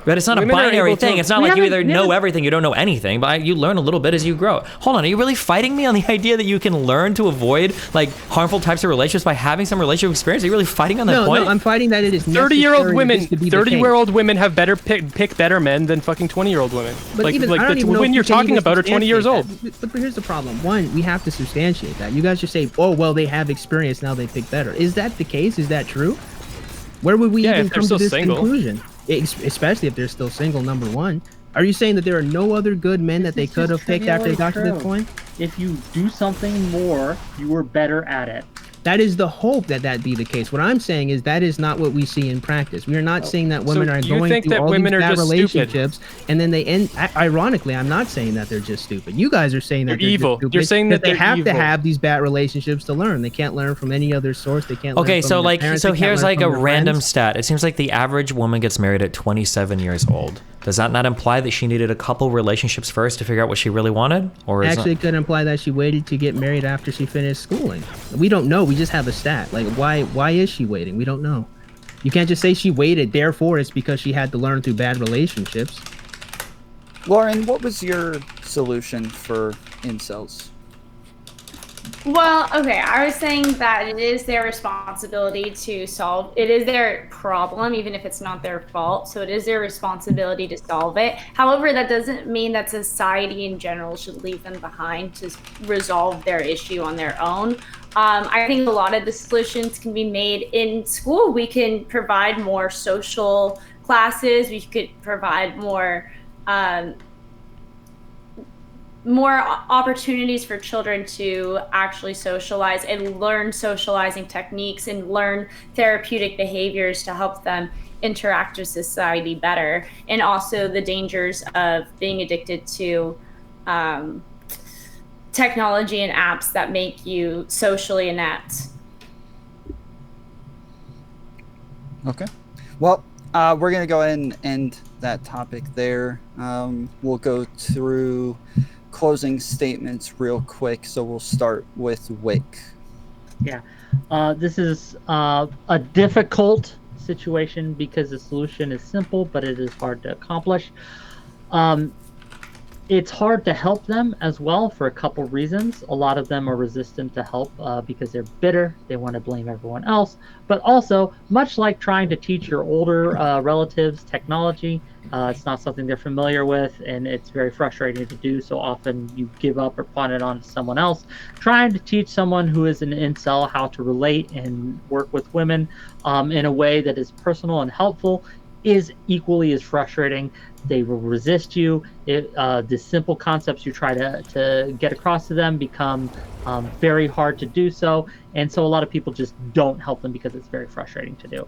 But it's not a Women are binary able to- thing. It's not We like you haven't- either we know haven't- everything, you don't know anything, but you learn a little bit as you grow. Hold on, are you really fighting me on the idea that you can learn to avoid like harmful types of relationships by having some relationship experience? Are you really fighting on that point? No, I'm fighting that it is 30-year-old women, necessary for this to be the case. 30-year-old women have better pick better men than fucking 20-year-old women. But like even, I don't the even know women if you're you can talking even about are 20 years old. substantiate that. But here's the problem. One, we have to substantiate that. You guys just say, oh, well, they have experience, now they pick better. Is that the case? Is that true? Where would we Yeah, even if they're come to still this single. conclusion? Especially if they're still single, number one. Are you saying that there are no other good men that they This is could have just picked after they got to this trivially point? If you do something more, you are better at it. That is the hope that that be the case. What I'm saying is that is not what we see in practice. We are not saying that women are do you going think through that all women these are bad just stupid? relationships and then they end. Ironically, I'm not saying that they're just stupid. You guys are saying that They're they're evil. Just stupid, You're saying that they they're have evil. to have these bad relationships to learn. They can't learn from any other source. They can't. Okay, learn from so their like, parents. so They can't here's learn like from a their random friends. stat. It seems like the average woman gets married at 27 years old. Does that not imply that she needed a couple relationships first to figure out what she really wanted? Or is Actually, it? it could imply that she waited to get married after she finished schooling. We don't know. We just have a stat. Like, why is she waiting? We don't know. You can't just say she waited. Therefore, it's because she had to learn through bad relationships. Lauren, what was your solution for incels? Well, okay, I was saying that it is their responsibility to solve, it is their problem, even if it's not their fault. So it is their responsibility to solve it. However, that doesn't mean that society in general should leave them behind to resolve their issue on their own. I think a lot of the solutions can be made in school. We can provide more social classes. We could provide more opportunities for children to actually socialize and learn socializing techniques and learn therapeutic behaviors to help them interact with society better, and also the dangers of being addicted to technology and apps that make you socially inept. Okay. Well, we're going to go ahead and end that topic there. We'll go through closing statements real quick. So we'll start with Wick. Yeah. This is a difficult situation because the solution is simple, but it is hard to accomplish. It's hard to help them as well for a couple reasons. A lot of them are resistant to help because they're bitter. They want to blame everyone else. But also, much like trying to teach your older relatives technology, it's not something they're familiar with, and it's very frustrating to do. So often you give up or pawn it on to someone else. Trying to teach someone who is an incel how to relate and work with women in a way that is personal and helpful is equally as frustrating. They will resist you. The simple concepts you try to get across to them become very hard to do so. And so a lot of people just don't help them because it's very frustrating to do.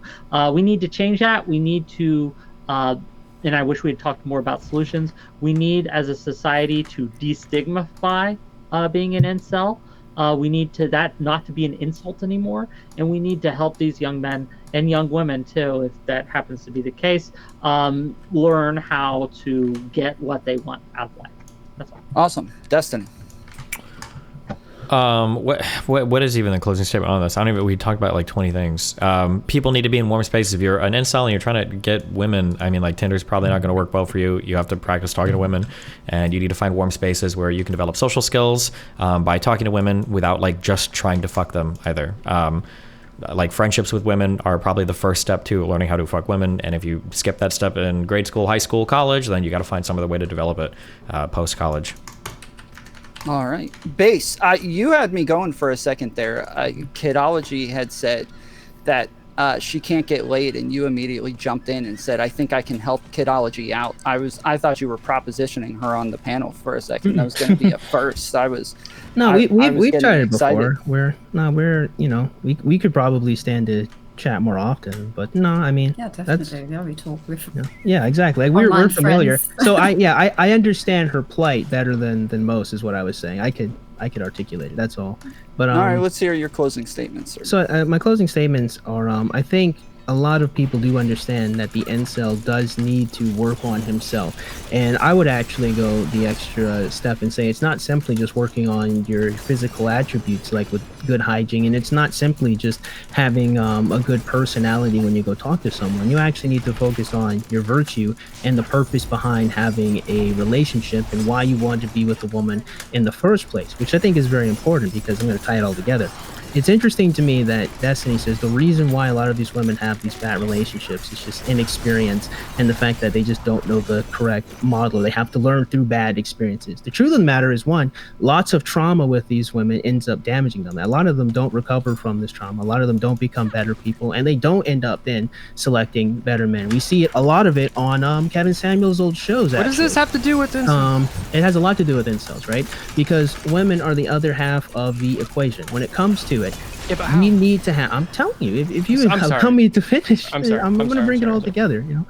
We need to change that. We need to, and I wish we had talked more about solutions. We need, as a society, to destigmify being an incel. We need to that not to be an insult anymore, and we need to help these young men and young women too, if that happens to be the case, learn how to get what they want out of life. That's all. Awesome. Destiny. What is even the closing statement on this? I don't even. We talked about like 20 things. People need to be in warm spaces. If you're an incel and you're trying to get women, I mean, like Tinder's probably not going to work well for you. You have to practice talking to women, and you need to find warm spaces where you can develop social skills by talking to women without like just trying to fuck them either. Like friendships with women are probably the first step to learning how to fuck women. And if you skip that step in grade school, high school, college, then you got to find some other way to develop it post college. All right. Base, you had me going for a second there. Kidology had said that she can't get laid, and you immediately jumped in and said, I think I can help Kidology out. I thought you were propositioning her on the panel for a second. That was going to be a first. We've tried it before. We could probably stand to chat more often, but no, I mean, Yeah, definitely. We talk with yeah, exactly. Like we're familiar. So I understand her plight better than most, is what I was saying. I could articulate it. That's all. But all right, let's hear your closing statements, sir. So my closing statements are, I think a lot of people do understand that the incel does need to work on himself, and I would actually go the extra step and say it's not simply just working on your physical attributes like with good hygiene, and it's not simply just having a good personality when you go talk to someone. You actually need to focus on your virtue and the purpose behind having a relationship and why you want to be with a woman in the first place, which I think is very important, because I'm going to tie it all together. It's interesting to me that Destiny says the reason why a lot of these women have these bad relationships is just inexperience and the fact that they just don't know the correct model. They have to learn through bad experiences. The truth of the matter is, one, lots of trauma with these women ends up damaging them. A lot of them don't recover from this trauma. A lot of them don't become better people, and they don't end up then selecting better men. We see a lot of it on Kevin Samuel's old shows. What does this have to do with incels? It has a lot to do with incels, right? Because women are the other half of the equation. When it comes to it, we need to have. I'm telling you, if you allow me to finish, I'm going to bring it all together. You know,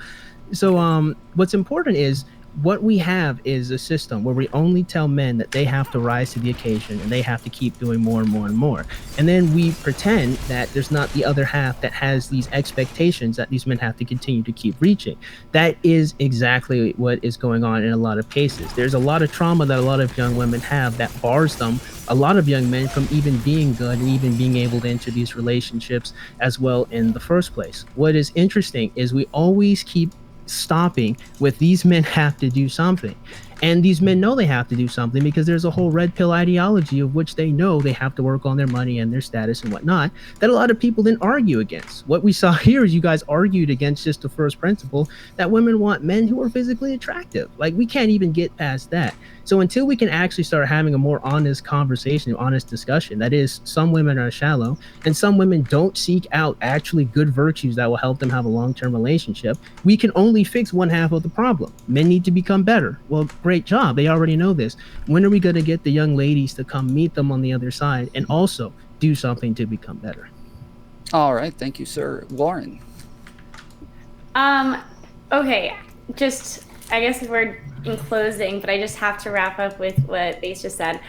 so what's important is what we have is a system where we only tell men that they have to rise to the occasion and they have to keep doing more and more and more, and then we pretend that there's not the other half that has these expectations that these men have to continue to keep reaching. That is exactly what is going on in a lot of cases. There's a lot of trauma that a lot of young women have that bars them, a lot of young men, from even being good and even being able to enter these relationships as well in the first place. What is interesting is we always keep stopping with these men have to do something, And these men know they have to do something because there's a whole red pill ideology of which they know they have to work on their money and their status and whatnot that a lot of people didn't argue against. What we saw here is you guys argued against just the first principle that women want men who are physically attractive. Like, we can't even get past that. So until we can actually start having a more honest conversation, honest discussion, that is, some women are shallow and some women don't seek out actually good virtues that will help them have a long-term relationship, we can only fix one half of the problem. Men need to become better. Well, great job. They already know this. When are we going to get the young ladies to come meet them on the other side and also do something to become better? All right. Thank you, sir. Lauren. Okay. Just, I guess we're in closing, but I just have to wrap up with what Base just said.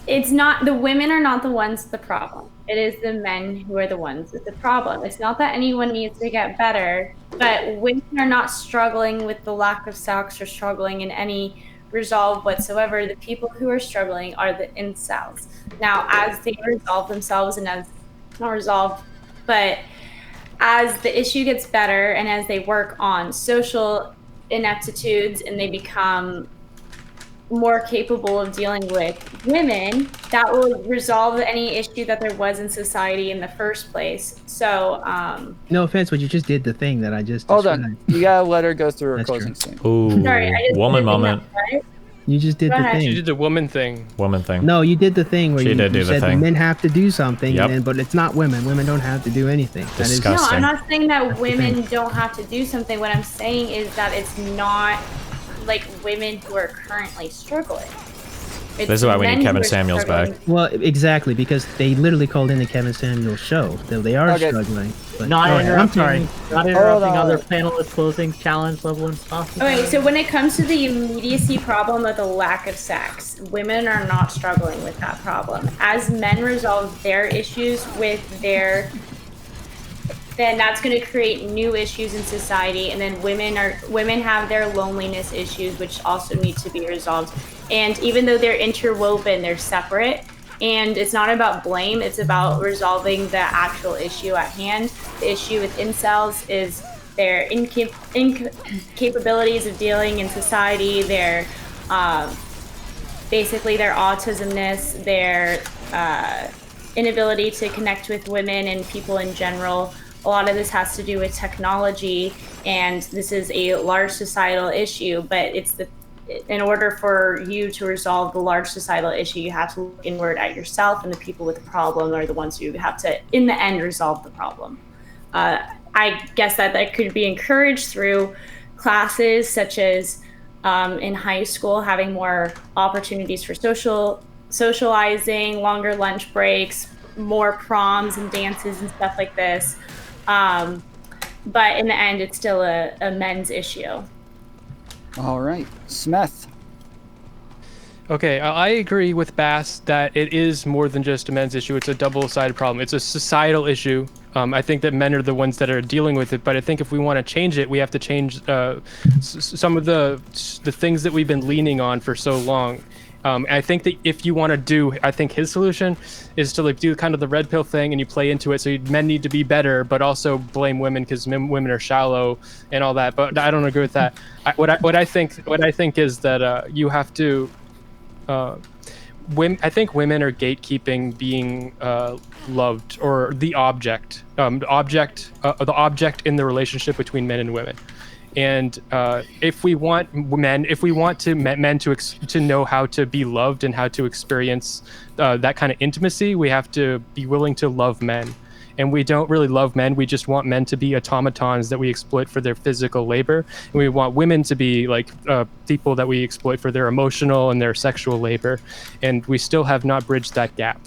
It's not, the women are not the ones with the problem. It is the men who are the ones with the problem. It's not that anyone needs to get better, but women are not struggling with the lack of sex or struggling in any resolve whatsoever. The people who are struggling are the incels. Now, as they resolve themselves and as, not resolve, but as the issue gets better and as they work on social ineptitudes and they become more capable of dealing with women, that will resolve any issue that there was in society in the first place. So, no offense, but you just did the thing that I just Hold described. on. You gotta let her go through her That's closing true. scene. Ooh, sorry, I just woman didn't think moment. that, right? You just did Go the ahead. She thing. did the woman thing. Woman thing. No, you did the thing where She you, did do you the said thing. men have to do something, Yep. but it's not women. Women don't have to do anything. That is Disgusting. No, I'm not saying that the women thing. don't have to do something. What I'm saying is that it's not like women who are currently struggling. It's This is why we men need who Kevin are Samuels struggling. back. Well, exactly, because they literally called in the Kevin Samuels show. They are Okay. struggling. But Not go ahead. I'm sorry. interrupting, not interrupting on. other panelists' closings, challenge level and stuff. Okay, so when it comes to the immediacy problem of the lack of sex, women are not struggling with that problem. As men resolve their issues with their, then that's going to create new issues in society, and then women have their loneliness issues, which also need to be resolved. And even though they're interwoven, they're separate. And it's not about blame, it's about resolving the actual issue at hand. The issue with incels is their incapabilities of dealing in society, their basically their autismness, their inability to connect with women and people in general. A lot of this has to do with technology, and this is a large societal issue, but in order for you to resolve the large societal issue, you have to look inward at yourself, and the people with the problem are the ones who have to, in the end, resolve the problem. I guess that could be encouraged through classes such as in high school, having more opportunities for socializing, longer lunch breaks, more proms and dances and stuff like this. But in the end, it's still a men's issue. All right. Smith. Okay, I agree with Bass that it is more than just a men's issue. It's a double-sided problem. It's a societal issue. I think that men are the ones that are dealing with it, but I think if we want to change it, we have to change some of the things that we've been leaning on for so long. I think that if you want to do, I think his solution is to like do kind of the red pill thing, and you play into it. So men need to be better, but also blame women because women are shallow and all that. But I don't agree with that. What I think is that you have to. I think women are gatekeeping being loved, or the object in the relationship between men and women. And if we want men to know how to be loved and how to experience that kind of intimacy, we have to be willing to love men. And we don't really love men. We just want men to be automatons that we exploit for their physical labor. And we want women to be like people that we exploit for their emotional and their sexual labor. And we still have not bridged that gap.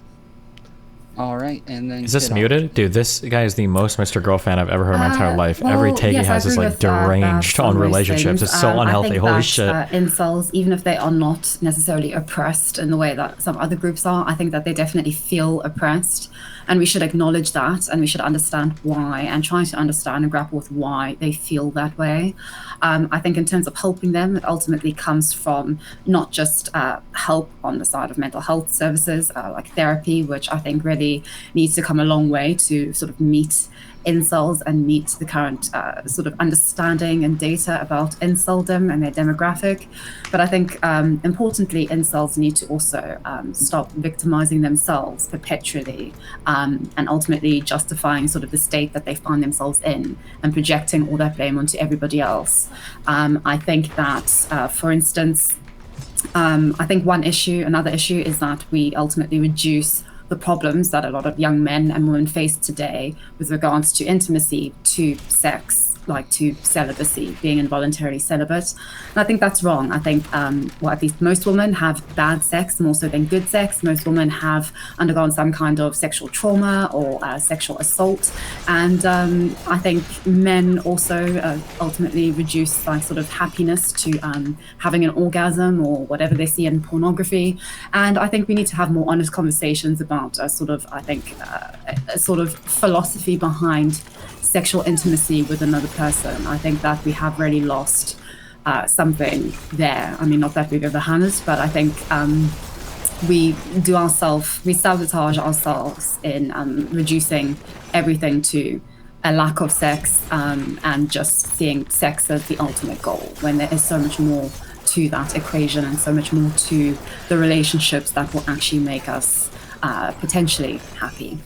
All right, and then Is this Kiddo. muted? Dude, this guy is the most Mr. Girl fan I've ever heard in my entire life. Well, Every take yes, he I has is agree like with that deranged on on most relationships. things. It's so I unhealthy. think Holy that, shit. Incels, even if they are not necessarily oppressed in the way that some other groups are, I think that they definitely feel oppressed. And we should acknowledge that, and we should understand why, and try to understand and grapple with why they feel that way. I think in terms of helping them, it ultimately comes from not just help on the side of mental health services, like therapy, which I think really needs to come a long way to sort of meet incels and meet the current sort of understanding and data about inceldom and their demographic. But I think importantly, incels need to also stop victimizing themselves perpetually and ultimately justifying sort of the state that they find themselves in and projecting all that blame onto everybody else. I think that, for instance, I think another issue is that we ultimately reduce the problems that a lot of young men and women face today with regards to intimacy to sex, like to celibacy, being involuntarily celibate. And I think that's wrong. I think, well, at least most women have bad sex more so than good sex. Most women have undergone some kind of sexual trauma or sexual assault. And I think men also ultimately reduce like sort of happiness to having an orgasm or whatever they see in pornography. And I think we need to have more honest conversations about a sort of philosophy behind sexual intimacy with another person. I think that we have really lost something there. I mean, not that we've ever had it, but I think we sabotage ourselves in reducing everything to a lack of sex and just seeing sex as the ultimate goal, when there is so much more to that equation and so much more to the relationships that will actually make us potentially happy.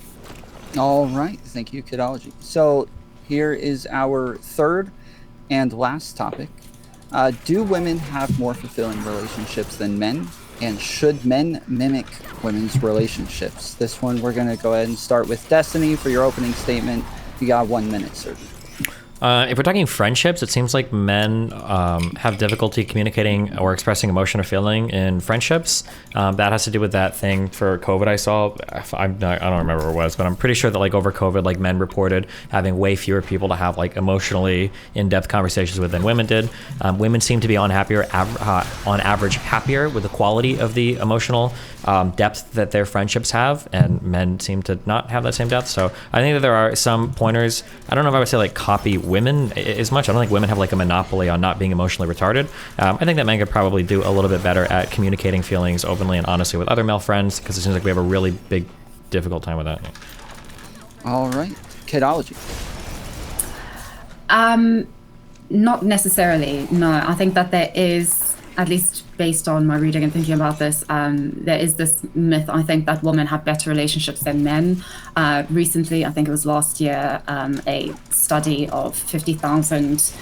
All right. Thank you, Kidology. So here is our third and last topic. Do women have more fulfilling relationships than men? And should men mimic women's relationships? This one, we're going to go ahead and start with Destiny for your opening statement. You got 1 minute, sir. If we're talking friendships, it seems like men have difficulty communicating or expressing emotion or feeling in friendships. That has to do with that thing for COVID I saw. I don't remember what it was, but I'm pretty sure that like over COVID, like men reported having way fewer people to have like emotionally in-depth conversations with than women did. Women seem to be on average happier with the quality of the emotional depth that their friendships have, and men seem to not have that same depth. So I think that there are some pointers. I don't know if I would say like copy women as much. I don't think women have like a monopoly on not being emotionally retarded. I think that men could probably do a little bit better at communicating feelings openly and honestly with other male friends, because it seems like we have a really big difficult time with that. All right. Kidology. Not necessarily, no. I think that there is, at least based on my reading and thinking about this, there is this myth, I think, that women have better relationships than men. Recently, I think it was last year, a study of 50,000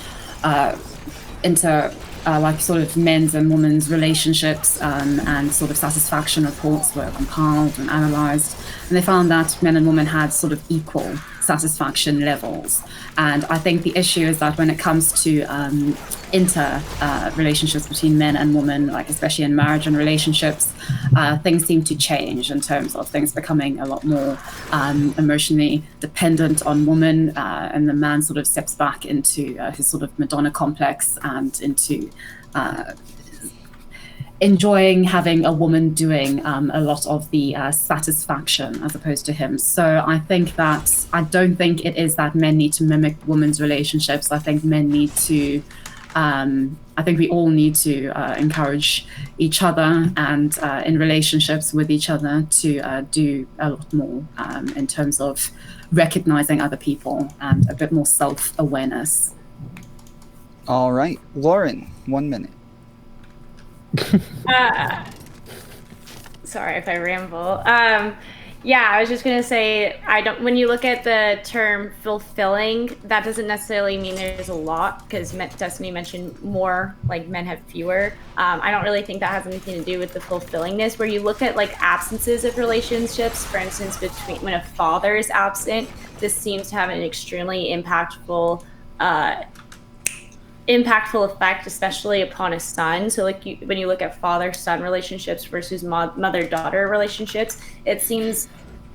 like sort of men's and women's relationships and sort of satisfaction reports were compiled and analyzed. And they found that men and women had sort of equal satisfaction levels. And I think the issue is that when it comes to relationships between men and women, like especially in marriage and relationships, things seem to change in terms of things becoming a lot more emotionally dependent on women, and the man sort of steps back into his sort of Madonna complex and into enjoying having a woman doing a lot of the satisfaction as opposed to him. So I think that I don't think it is that men need to mimic women's relationships. I think men need to I think we all need to encourage each other and in relationships with each other to do a lot more in terms of recognizing other people and a bit more self-awareness. All right. Lauren, 1 minute. Sorry if I ramble. Yeah, I was just gonna say, when you look at the term fulfilling, that doesn't necessarily mean there's a lot, because Destiny mentioned more, like men have fewer. I don't really think that has anything to do with the fulfillingness. Where you look at like absences of relationships, for instance, when a father is absent, this seems to have an extremely impactful effect, especially upon a son. So like when you look at father-son relationships versus mother-daughter relationships, it seems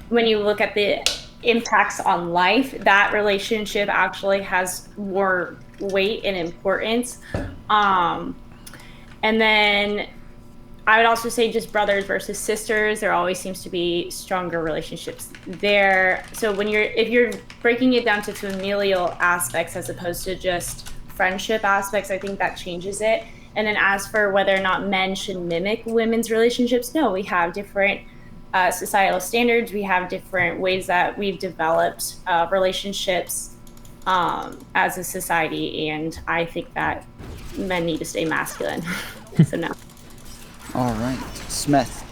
when you look at the impacts on life, that relationship actually has more weight and importance. And then I would also say just brothers versus sisters, there always seems to be stronger relationships there. So if you're breaking it down to familial aspects as opposed to just friendship aspects, I think that changes it. And then as for whether or not men should mimic women's relationships, no, we have different societal standards. We have different ways that we've developed relationships as a society, and I think that men need to stay masculine. So no. All right, Smith.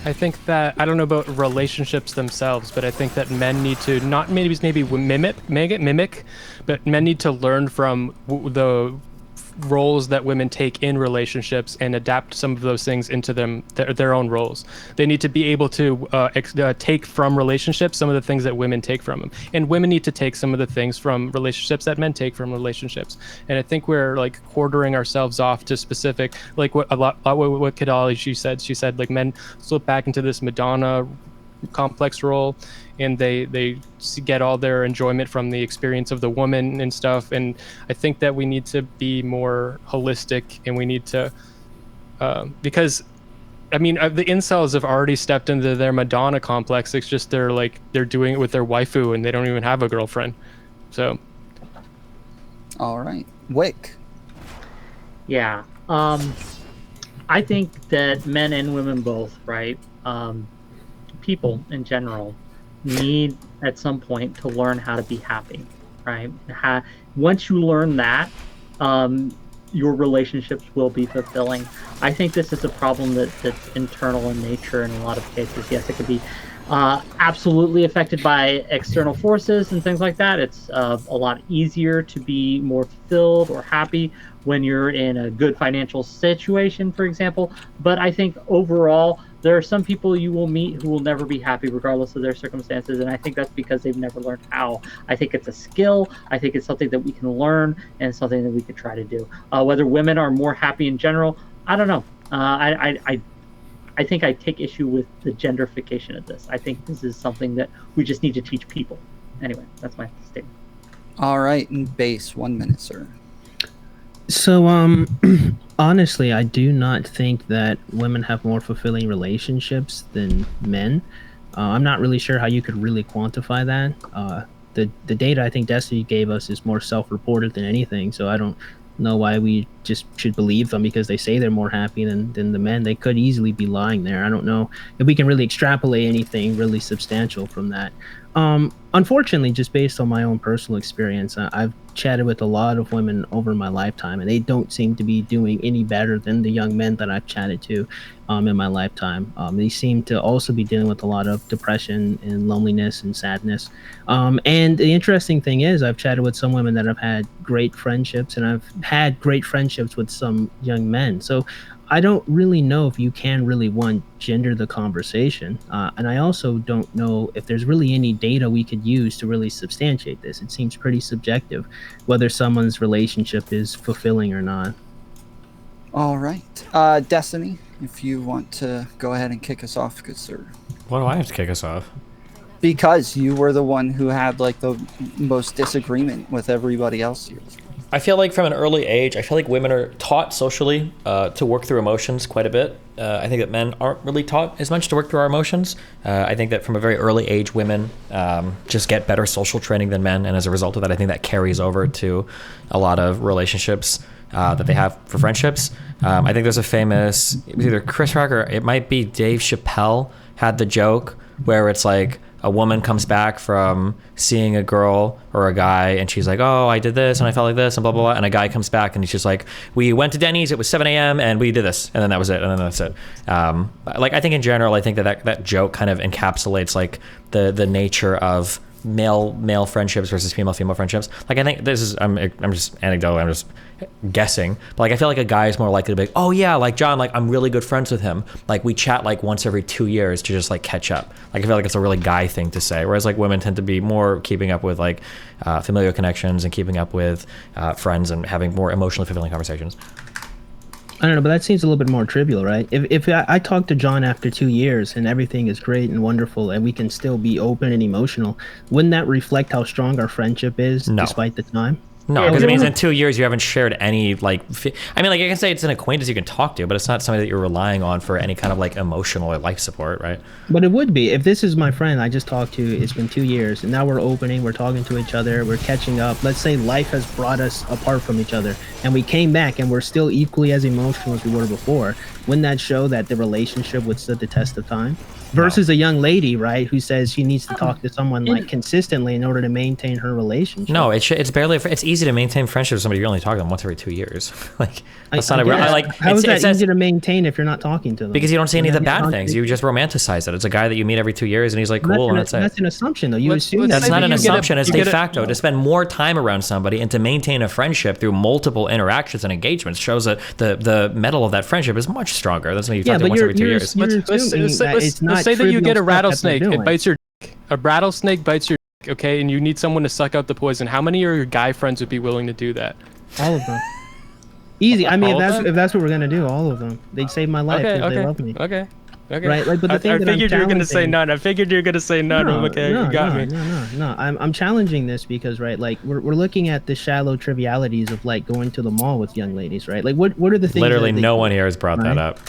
I think that I don't know about relationships themselves, but I think that men need to not maybe mimic, but men need to learn from the roles that women take in relationships and adapt some of those things into their own roles. They need to be able to take from relationships some of the things that women take from them, and women need to take some of the things from relationships that men take from relationships. And I think we're like quartering ourselves off to specific, like what Kadali she said like men slip back into this Madonna complex role, and they get all their enjoyment from the experience of the woman and stuff. And I think that we need to be more holistic, and we need to because I mean the incels have already stepped into their Madonna complex. It's just they're doing it with their waifu and they don't even have a girlfriend. So All right, Wick. Yeah. I think that men and women both, right? People in general need at some point to learn how to be happy, right? Once you learn that, your relationships will be fulfilling. I think this is a problem that's internal in nature in a lot of cases. Yes, it could be absolutely affected by external forces and things like that. It's a lot easier to be more fulfilled or happy when you're in a good financial situation, for example. But I think overall, there are some people you will meet who will never be happy regardless of their circumstances, and I think that's because they've never learned how. I think it's a skill. I think it's something that we can learn and something that we could try to do. Whether women are more happy in general, I don't know. I think I take issue with the genderification of this. I think this is something that we just need to teach people. Anyway, that's my statement. All right, and base 1 minute, sir. So, honestly, I do not think that women have more fulfilling relationships than men. I'm not really sure how you could really quantify that. The data I think Destiny gave us is more self-reported than anything, so I don't know why we just should believe them because they say they're more happy than the men. They could easily be lying there. I don't know if we can really extrapolate anything really substantial from that. Unfortunately, just based on my own personal experience, I've chatted with a lot of women over my lifetime, and they don't seem to be doing any better than the young men that I've chatted to in my lifetime. They seem to also be dealing with a lot of depression and loneliness and sadness. And the interesting thing is, I've chatted with some women that have had great friendships, and I've had great friendships with some young men. So I don't really know if you can really, one, gender the conversation. And I also don't know if there's really any data we could use to really substantiate this. It seems pretty subjective whether someone's relationship is fulfilling or not. All right. Destiny, if you want to go ahead and kick us off, good sir. Why do I have to kick us off? Because you were the one who had like the most disagreement with everybody else here. I feel like from an early age, I feel like women are taught socially to work through emotions quite a bit. I think that men aren't really taught as much to work through our emotions. I think that from a very early age, women just get better social training than men. And as a result of that, I think that carries over to a lot of relationships that they have for friendships. I think there's a famous, it was either Chris Rock or it might be Dave Chappelle had the joke where it's like, a woman comes back from seeing a girl or a guy and she's like, oh, I did this and I felt like this and blah, blah, blah. And a guy comes back and he's just like, we went to Denny's, it was 7 a.m. and we did this. And then that was it. And then that's it. Like, I think in general, I think that joke kind of encapsulates like the nature of male friendships versus female friendships. Like, I think this is, I'm just anecdotal, I'm just guessing, but like I feel like a guy is more likely to be like, oh yeah, like John, like I'm really good friends with him, like we chat like once every 2 years to just like catch up. Like I feel like it's a really guy thing to say, whereas like women tend to be more keeping up with like familial connections and keeping up with friends and having more emotionally fulfilling conversations. I don't know, but that seems a little bit more trivial, right? If I talk to John after 2 years and everything is great and wonderful and we can still be open and emotional, wouldn't that reflect how strong our friendship is despite the time? No, Yeah, because it means only- in 2 years you haven't shared any like. I mean, like I can say it's an acquaintance you can talk to, but it's not somebody that you're relying on for any kind of like emotional or life support, right? But it would be if this is my friend I just talked to. It's been 2 years, and now we're opening. We're talking to each other. We're catching up. Let's say life has brought us apart from each other, and we came back, and we're still equally as emotional as we were before. Wouldn't that show that the relationship would stood the test of time? Versus a young lady, right, who says she needs to talk to someone like consistently in order to maintain her relationship. No, it's barely. It's easy to maintain friendship with somebody you're only talking to once every 2 years. Like that's not a real. guess. Like How is that it says, easy to maintain if you're not talking to them? because you don't see any of the When bad you're things. You just romanticize it. It's a guy that you meet every 2 years, and he's like cool, and that's it. That's an assumption, though. You Let's- assume let's that That's say not that an you get a- assumption. It's you de get a- facto. To spend more time around somebody and to maintain a friendship through multiple interactions and engagements shows that the metal of that friendship is much stronger. That's when you talk to once every 2 years. Let's say that you get a rattlesnake. It bites your dick. A rattlesnake bites your dick, okay, and you need someone to suck out the poison. How many of your guy friends would be willing to do that? All of them. Easy. I mean, All of them? if that's what we're gonna do, all of them. They'd save my life Okay, because they okay, love me. okay. Right, like, but the thing I that I'm figured you were gonna say challenging- none. I figured you were gonna say none. Okay, you got me. No. I'm challenging this because, right, like we're looking at the shallow trivialities of like going to the mall with young ladies, right? Like what are the things? Literally, that they no do, one here has brought that right? up.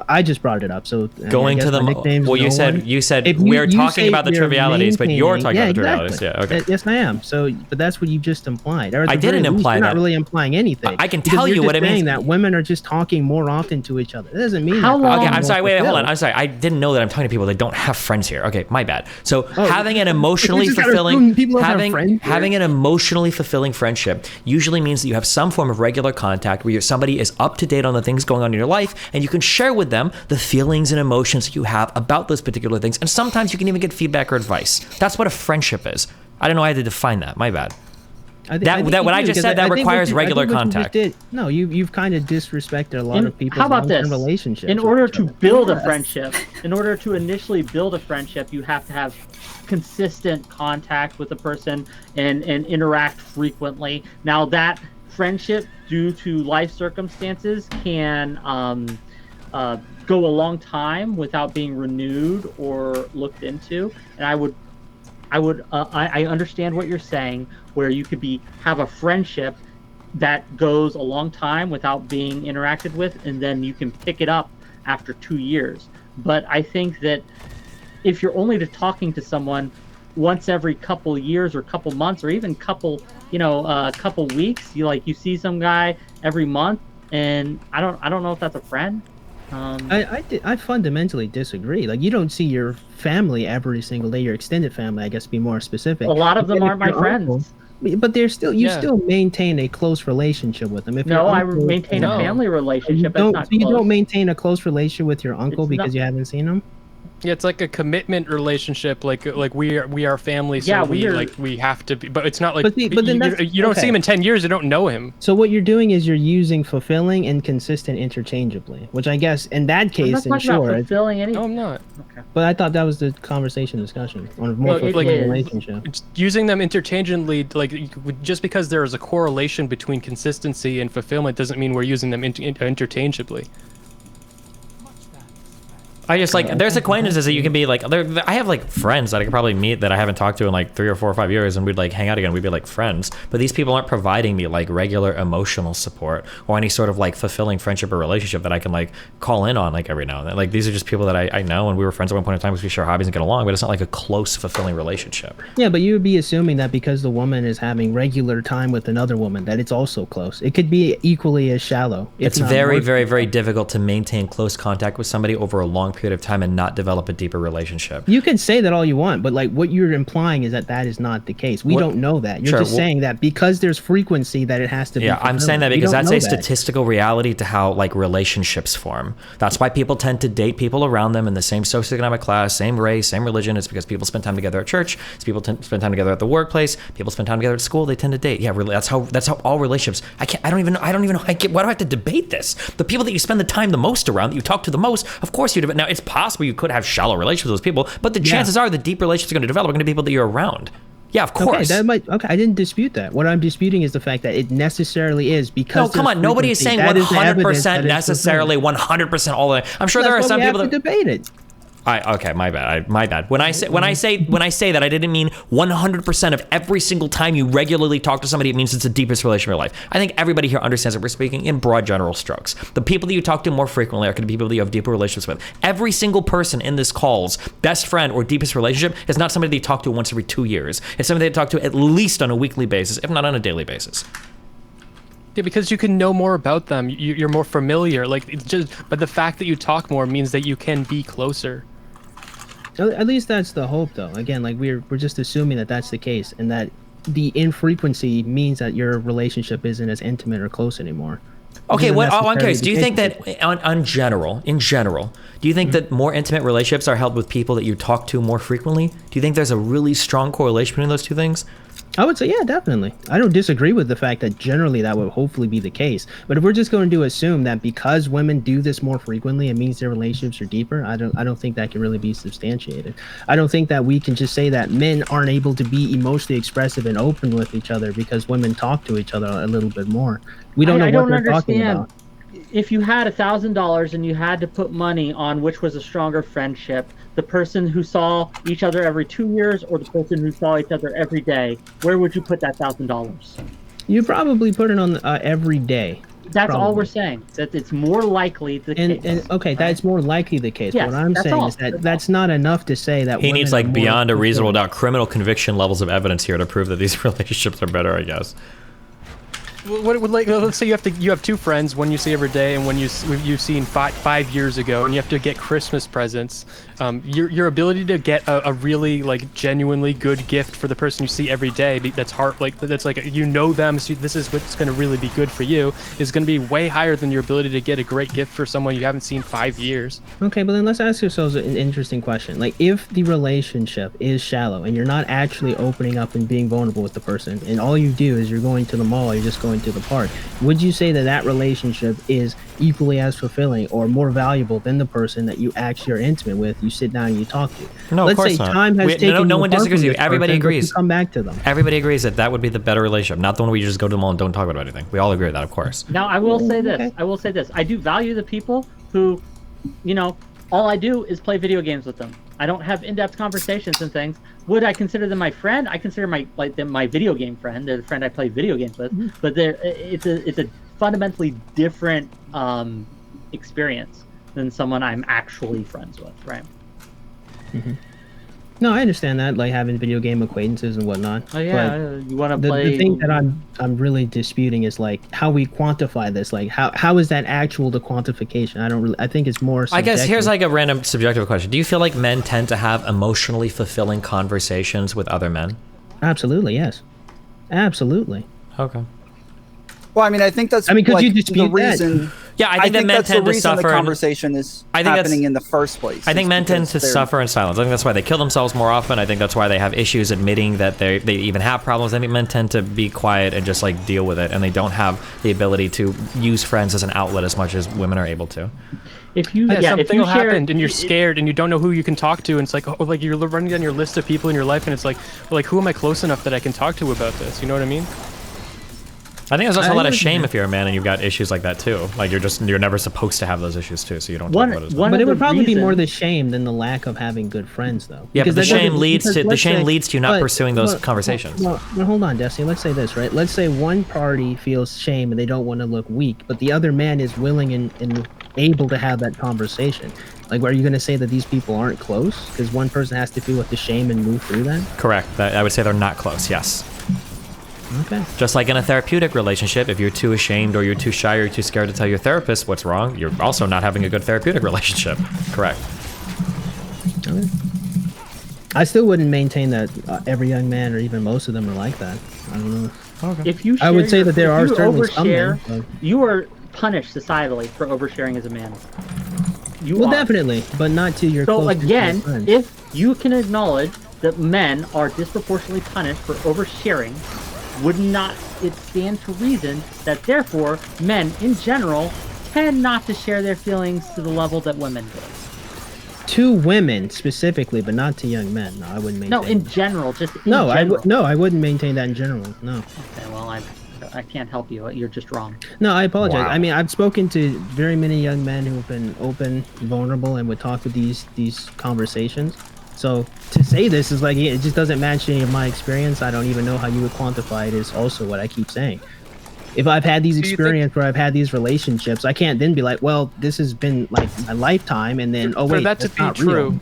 I just brought it up. So I mean, Going I to guess the my mall. nickname's Well, no one. you said If we're you talking say about the you're trivialities, but you're talking maintaining- about the trivialities. exactly. Yeah, okay. Yes, I am. So, but that's what you just implied. Or at I the didn't very least, imply you're that. not really implying anything. I can because tell you're you just what it means. saying that women are just talking more often to each other. That doesn't mean How that long- Okay, they're I'm sorry. more Wait, hold on. fulfilled. I'm sorry. I didn't know that I'm talking to people that don't have friends here. Okay, my bad. So Oh, having an you emotionally just gotta fulfilling, assume people don't have friends here. having an emotionally fulfilling friendship usually means that you have some form of regular contact where somebody is up to date on the things going on in your life, and you can share with them the feelings and emotions that you have about those particular things. And sometimes you can even get feedback or advice. That's what a friendship is. I don't know how to define that. My bad. I That- think what you I do, just 'cause said, that I think requires what you- I regular think what you just contact. did- No, you've kind of disrespected a lot of people's How about long-term this? relationships. In with order each to other. build a Yes. friendship, in order to initially build a friendship, you have to have consistent contact with a person and interact frequently. Now that friendship, due to life circumstances, can go a long time without being renewed or looked into. And I understand what you're saying, where you could have a friendship that goes a long time without being interacted with, and then you can pick it up after 2 years. But I think that if you're only talking to someone once every couple years or couple months or even couple weeks, you see some guy every month, and I don't know if that's a friend. I fundamentally disagree. Like, you don't see your family every single day, your extended family, I guess, to be more specific. A lot of them If aren't my your uncle- friends. But they're still, you Yeah. still maintain a close relationship with them. If No, your I uncle- maintain a No. family you relationship. That's don't, not so you close. don't maintain a close relationship with your uncle It's because not- you haven't seen him? Yeah, it's like a commitment relationship. Like we are family, so Yeah, we are- we have to be. But it's not like But then you, that's- you don't see okay. him in 10 years. You don't know him. So what you're doing is you're using fulfilling and consistent interchangeably, which I guess in that I'm case, not in talking about short, fulfilling any. No, I'm not. but I thought that was the conversation discussion on a more Well, it fulfilling is. relationship. It's using them interchangeably, like just because there is a correlation between consistency and fulfillment, doesn't mean we're using them interchangeably. I just like there's acquaintances that you can be like I have like friends that I could probably meet that I haven't talked to in like 3 or 4 or 5 years, and we'd like hang out again. We'd be like friends, but these people aren't providing me like regular emotional support or any sort of like fulfilling friendship or relationship that I can like call in on like every now and then. Like these are just people that I know, and we were friends at one point in time because we share hobbies and get along, but it's not like a close fulfilling relationship. Yeah, but you would be assuming that because the woman is having regular time with another woman, that it's also close. It could be equally as shallow. if It's not very, more. very, very difficult to maintain close contact with somebody over a long period of time and not develop a deeper relationship. You can say that all you want, but like what you're implying is that that is not the case. We What- don't know that. You're Sure, just well- saying that because there's frequency that it has to be. Yeah, I'm saying that fulfilling. We because don't that's know a that. statistical reality to how like relationships form. That's why people tend to date people around them in the same socioeconomic class, same race, same religion. It's because people spend time together at church. It's people spend time together at the workplace. People spend time together at school. They tend to date. Yeah, really, that's how all relationships. I don't even know. Why do I have to debate this? The people that you spend the time the most around, that you talk to the most, of course you do. Now it's possible you could have shallow relationships with those people, but the chances are the deep relationships are going to develop are going to be people that you're around. Yeah, of course. Okay, I didn't dispute that. What I'm disputing is the fact that it necessarily is because. No, come on. Nobody is saying frequency. That is the evidence 100% that it's necessarily fulfilling. 100% all the way. I'm sure That's there are why some we people have that to debate it. Okay, my bad. My bad. When I say that, I didn't mean 100% of every single time you regularly talk to somebody, it means it's the deepest relationship of your life. I think everybody here understands that we're speaking in broad general strokes. The people that you talk to more frequently are going to be people that you have deeper relationships with. Every single person in this call's best friend or deepest relationship is not somebody they talk to once every 2 years. It's somebody they talk to at least on a weekly basis, if not on a daily basis. Yeah, because you can know more about them. You're more familiar. Like, it's just, but the fact that you talk more means that you can be closer. At least that's the hope, though. Again, like we're just assuming that that's the case, and that the infrequency means that your relationship isn't as intimate or close anymore. Okay, I'm curious. Do you think that, in general, do you think that more intimate relationships are held with people that you talk to more frequently? Do you think there's a really strong correlation between those two things? I would say, yeah, definitely. I don't disagree with the fact that generally that would hopefully be the case. But if we're just going to assume that because women do this more frequently, it means their relationships are deeper, I don't think that can really be substantiated. I don't think that we can just say that men aren't able to be emotionally expressive and open with each other because women talk to each other a little bit more. We don't know what they're talking about. If you had $1,000 and you had to put money on which was a stronger friendship, the person who saw each other every 2 years or the person who saw each other every day, where would you put that $1,000? You probably put it on every day. That's probably. all we're saying. That it's more likely the case. And okay, right? That's more likely the case. Yes, what I'm saying is that that's not enough to say that he needs like beyond a reasonable doubt criminal conviction levels of evidence here to prove that these relationships are better, I guess. Like, let's say you have two friends, one you see every day and one you've seen five years ago, and you have to get Christmas presents. Your ability to get a really like genuinely good gift for the person you see every day, that's hard, like that's like you know them, so this is what's going to really be good for you, is going to be way higher than your ability to get a great gift for someone you haven't seen 5 years. Okay, but then let's ask ourselves an interesting question. Like, if the relationship is shallow and you're not actually opening up and being vulnerable with the person, and all you do is you're going to the mall, you're just going to the park, would you say that that relationship is equally as fulfilling or more valuable than the person that you actually are intimate with, you sit down and you talk to? No, let's of course say not. time has taken no one disagrees with you. Everybody agrees. Come back to them. Everybody agrees that that would be the better relationship, not the one where you just go to the mall and don't talk about anything. We all agree with that, of course. Now, I will say this. I will say this. I do value the people who, all I do is play video games with them. I don't have in-depth conversations and things. Would I consider them my friend? I consider them my video game friend. They're the friend I play video games with. Mm-hmm. But it's a fundamentally different experience than someone I'm actually friends with, right? Mm-hmm. No, I understand that, like having video game acquaintances and whatnot. Oh yeah, but you want to play. The thing that I'm really disputing is like how we quantify this. Like how is that actual the quantification? I think it's more subjective. I guess here's like a random subjective question. Do you feel like men tend to have emotionally fulfilling conversations with other men? Absolutely, yes. Absolutely. Okay. Well, I mean, I think that's could you dispute the reason. That? Yeah, I think that men that's tend the to reason suffer. The conversation is happening in the first place. I think men tend to suffer in silence. I think that's why they kill themselves more often. I think that's why they have issues admitting that they even have problems. I think men tend to be quiet and just like deal with it, and they don't have the ability to use friends as an outlet as much as women are able to. Something will happen and you're scared and you don't know who you can talk to, and it's like, like you're running down your list of people in your life, and it's like who am I close enough that I can talk to about this? You know what I mean? I think there's also a lot of shame if you're a man and you've got issues like that too. Like you're never supposed to have those issues too, so you don't talk about it. But it would probably be more the shame than the lack of having good friends, though. Yeah, but the shame leads to you not pursuing those conversations. Well, hold on, Destiny. Let's say this, right? Let's say one party feels shame and they don't want to look weak, but the other man is willing and able to have that conversation. Like, are you going to say that these people aren't close because one person has to feel with the shame and move through that? Correct. I would say they're not close. Yes. Okay. Just like in a therapeutic relationship, if you're too ashamed or you're too shy or you're too scared to tell your therapist what's wrong, you're also not having a good therapeutic relationship. Correct. Okay. I still wouldn't maintain that every young man or even most of them are like that. I don't know. Okay. I would say that there are certainly some men, you are punished societally for oversharing as a man. Definitely, but not to your close friends. If you can acknowledge that men are disproportionately punished for oversharing, would not it stand to reason that therefore men in general tend not to share their feelings to the level that women do? To women specifically, but not to young men. No, I wouldn't maintain. No, in general, just in general. I wouldn't maintain that in general. No. Okay, well, I can't help you. You're just wrong. No, I apologize. Wow. I mean, I've spoken to very many young men who have been open, vulnerable, and would talk with these conversations. So to say this is like, it just doesn't match any of my experience. I don't even know how you would quantify it, is also what I keep saying. If I've had these experiences where I've had these relationships, I can't then be like, well, this has been like my lifetime, and then, oh wait, that's not real.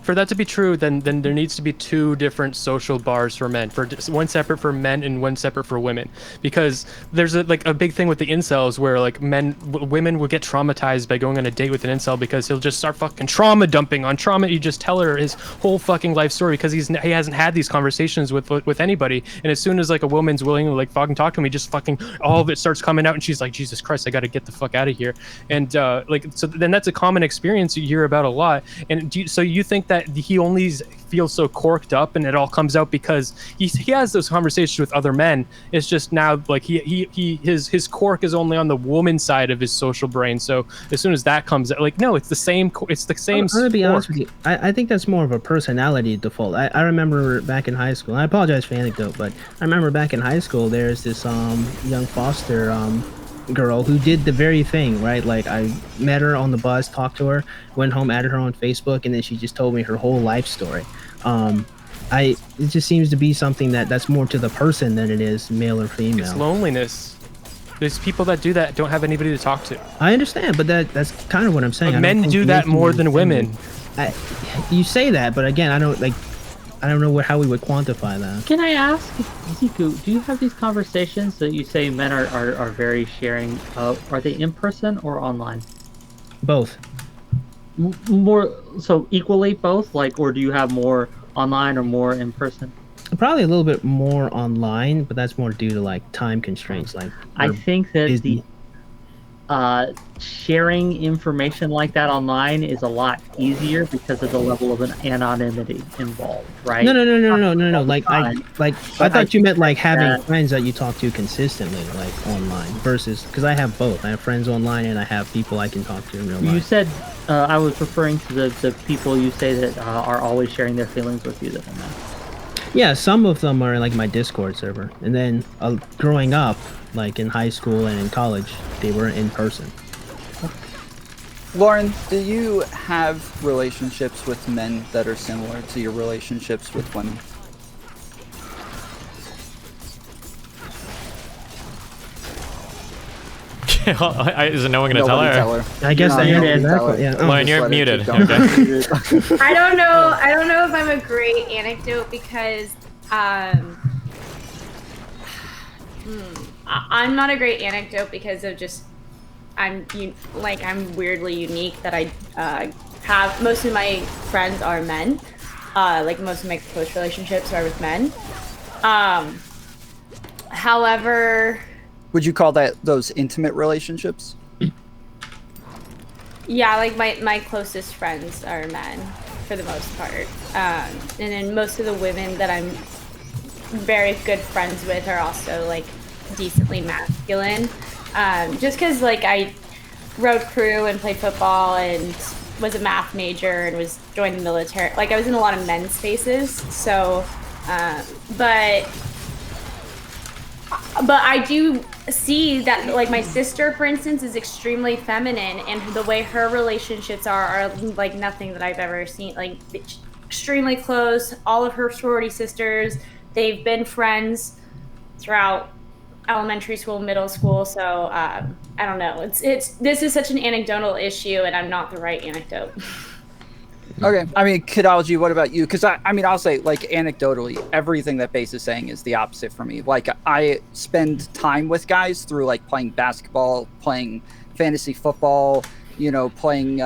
For that to be true, then there needs to be two different social bars for men, one separate for men and one separate for women, because there's a big thing with the incels where like women will get traumatized by going on a date with an incel because he'll just start fucking trauma dumping on trauma. You just tell her his whole fucking life story because he hasn't had these conversations with anybody, and as soon as like a woman's willing to like fucking talk to him, he just fucking all of it starts coming out, and she's like, Jesus Christ, I got to get the fuck out of here. And so then that's a common experience you hear about a lot. And so you think that he only feels so corked up and it all comes out because he has those conversations with other men? It's just now like his cork is only on the woman side of his social brain. So as soon as that comes out, like, no, it's the same. I'm gonna be honest with you. I think that's more of a personality default. I remember back in high school. I apologize for the anecdote, but I remember back in high school, there's this young foster girl who did the very thing, right? Like, I met her on the bus, talked to her, went home, added her on Facebook, and then she just told me her whole life story. It just seems to be something that's more to the person than it is male or female. It's loneliness. There's people that do that don't have anybody to talk to. I understand, but that's kind of what I'm saying. But men do that more than women. You say that, but again, I don't know how we would quantify that. Can I ask, Ziku, do you have these conversations that you say men are very sharing? Are they in person or online? Both. More so equally both, like, or do you have more online or more in person? Probably a little bit more online, but that's more due to like time constraints. Like, I think that busy. Sharing information like that online is a lot easier because of the level of anonymity involved, right? No. Like, I thought you meant like having friends that you talk to consistently, like online, versus, because I have both. I have friends online and I have people I can talk to in real life. You said I was referring to the people you say that are always sharing their feelings with you that are men. Yeah, some of them are like my Discord server, and then growing up, like in high school and in college, they were in person. Lauren, do you have relationships with men that are similar to your relationships with women? Is no one going to tell her? I guess I that is. Yeah. Lauren, you're muted. Okay. I don't know if I'm a great anecdote because I'm not a great anecdote because of just I'm weirdly unique that I have most of my friends are men. Like most of my close relationships are with men. However, would you call those intimate relationships? Yeah, like my closest friends are men for the most part. And then most of the women that I'm very good friends with are also like decently masculine. Just because like I rode crew and played football and was a math major and was joined the military. Like I was in a lot of men's spaces. So, but I do see that like my sister, for instance, is extremely feminine, and the way her relationships are like nothing that I've ever seen. Like extremely close. All of her sorority sisters, they've been friends throughout elementary school, middle school. So I don't know. This is such an anecdotal issue, and I'm not the right anecdote. Okay, I mean, Kidology, what about you? Because I mean, I'll say, like, anecdotally, everything that Base is saying is the opposite for me. Like, I spend time with guys through, like, playing basketball, playing fantasy football, you know, playing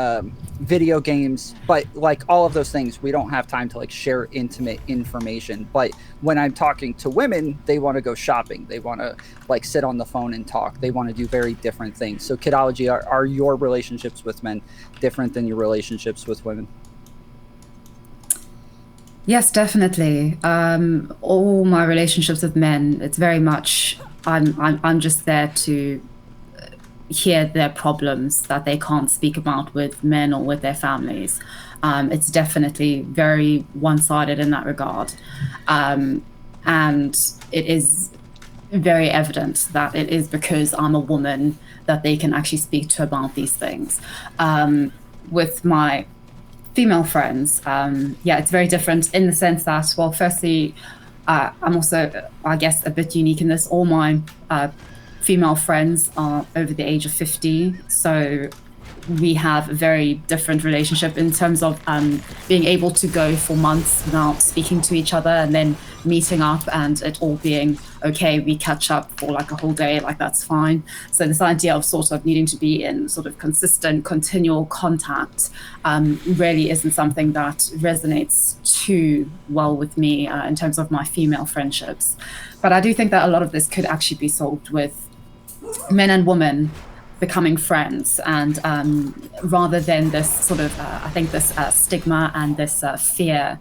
video games. But, like, all of those things, we don't have time to, like, share intimate information. But when I'm talking to women, they want to go shopping. They want to, like, sit on the phone and talk. They want to do very different things. So, Kidology, are your relationships with men different than your relationships with women? Yes, definitely. All my relationships with men, it's very much I'm just there to hear their problems that they can't speak about with men or with their families. It's definitely very one-sided in that regard, and it is very evident that it is because I'm a woman that they can actually speak to about these things. With my female friends, yeah, it's very different in the sense that, well, firstly, I'm also, I guess, a bit unique in this. All my female friends are over the age of 50, so we have a very different relationship in terms of being able to go for months without speaking to each other and then meeting up and it all being okay. We catch up for like a whole day, like that's fine. So this idea of sort of needing to be in sort of consistent, continual contact really isn't something that resonates too well with me in terms of my female friendships. But I do think that a lot of this could actually be solved with men and women becoming friends, and rather than this sort of I think this stigma and this fear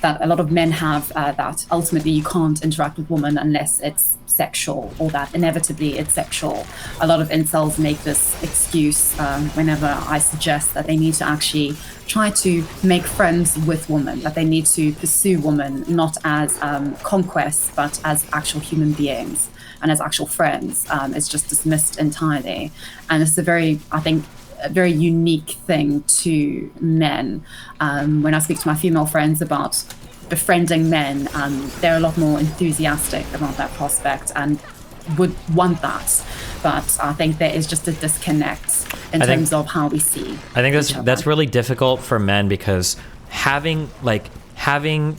that a lot of men have that ultimately you can't interact with women unless it's sexual, or that inevitably it's sexual. A lot of incels make this excuse whenever I suggest that they need to actually try to make friends with women, that they need to pursue women not as conquests but as actual human beings and as actual friends. It's just dismissed entirely. And it's a very, I think, a very unique thing to men. When I speak to my female friends about befriending men, they're a lot more enthusiastic about that prospect and would want that. But I think there is just a disconnect in terms of how we see. I think that's really difficult for men, because having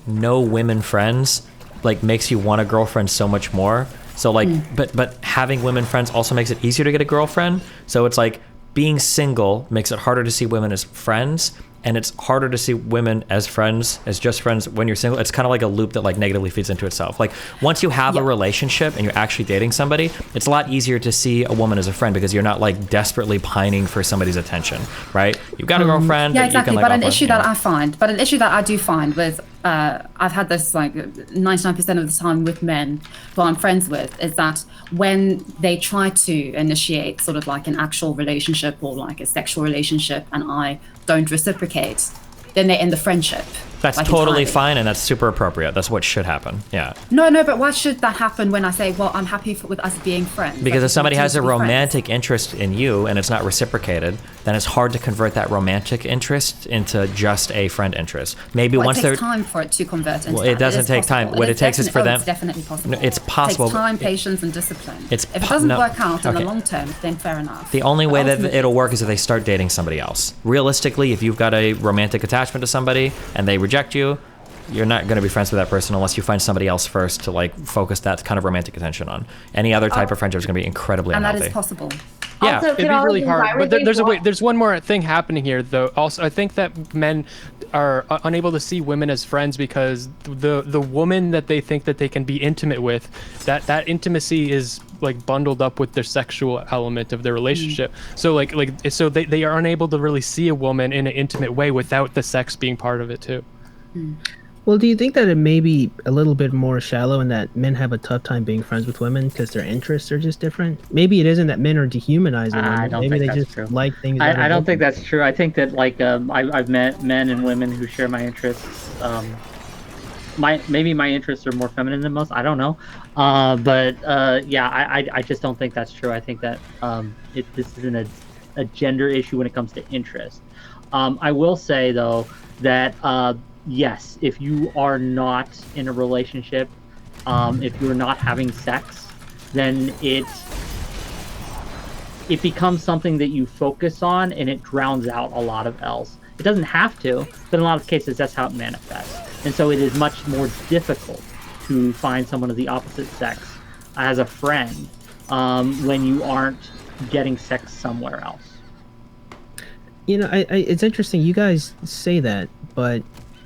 no women friends like makes you want a girlfriend so much more. So like, but having women friends also makes it easier to get a girlfriend. So it's like being single makes it harder to see women as friends, and it's harder to see women as friends, as just friends when you're single. It's kind of like a loop that like negatively feeds into itself. Like once you have a relationship and you're actually dating somebody, it's a lot easier to see a woman as a friend because you're not like desperately pining for somebody's attention, right? You've got a girlfriend. Yeah, exactly. But an issue that I do find with, I've had this like 99% of the time with men who I'm friends with, is that when they try to initiate sort of like an actual relationship or like a sexual relationship and I don't reciprocate, then they end the friendship. That's like totally entirely. fine, and that's super appropriate. That's what should happen. Yeah. No, but why should that happen when I say, well, I'm happy with us being friends? Because Like, if somebody has a we need to be romantic interest in you and it's not reciprocated, then it's hard to convert that romantic interest into just a friend interest. Maybe friends. once It they're takes time for it to convert into Well, it that. doesn't is take time. possible. What it takes is for them. It's definitely possible. No, it's possible. It takes time, patience, and discipline. It's if it doesn't no, work out in the okay. long term, then fair enough. The only But way that ultimately- it'll work is if they start dating somebody else. Realistically, if you've got a romantic attachment to somebody and they reject you, you're not going to be friends with that person unless you find somebody else first to like focus that kind of romantic attention on. Any other type of friendship is going to be incredibly and that unhealthy. is possible. Yeah. Also, It'd could be all of really you- hard. why were But they there's one more thing happening here, though. Also, I think that men are unable to see women as friends because the woman that they think that they can be intimate with, that intimacy is like bundled up with their sexual element of their relationship. So so they are unable to really see a woman in an intimate way without the sex being part of it too. Well, do you think that it may be a little bit more shallow and that men have a tough time being friends with women because their interests are just different? Maybe it isn't that men are dehumanizing women. I don't Maybe think they that's just true. like things. I don't think that's true. I think that like I've met men and women who share my interests. Maybe my interests are more feminine than most. I don't know. Yeah, I just don't think that's true. I think that this isn't a gender issue when it comes to interest. I will say though that yes, if you are not in a relationship, if you're not having sex, then it becomes something that you focus on and it drowns out a lot of else. It doesn't have to, but in a lot of cases that's how it manifests. And so it is much more difficult to find someone of the opposite sex as a friend when you aren't getting sex somewhere else. You know, it's interesting. You guys say that, but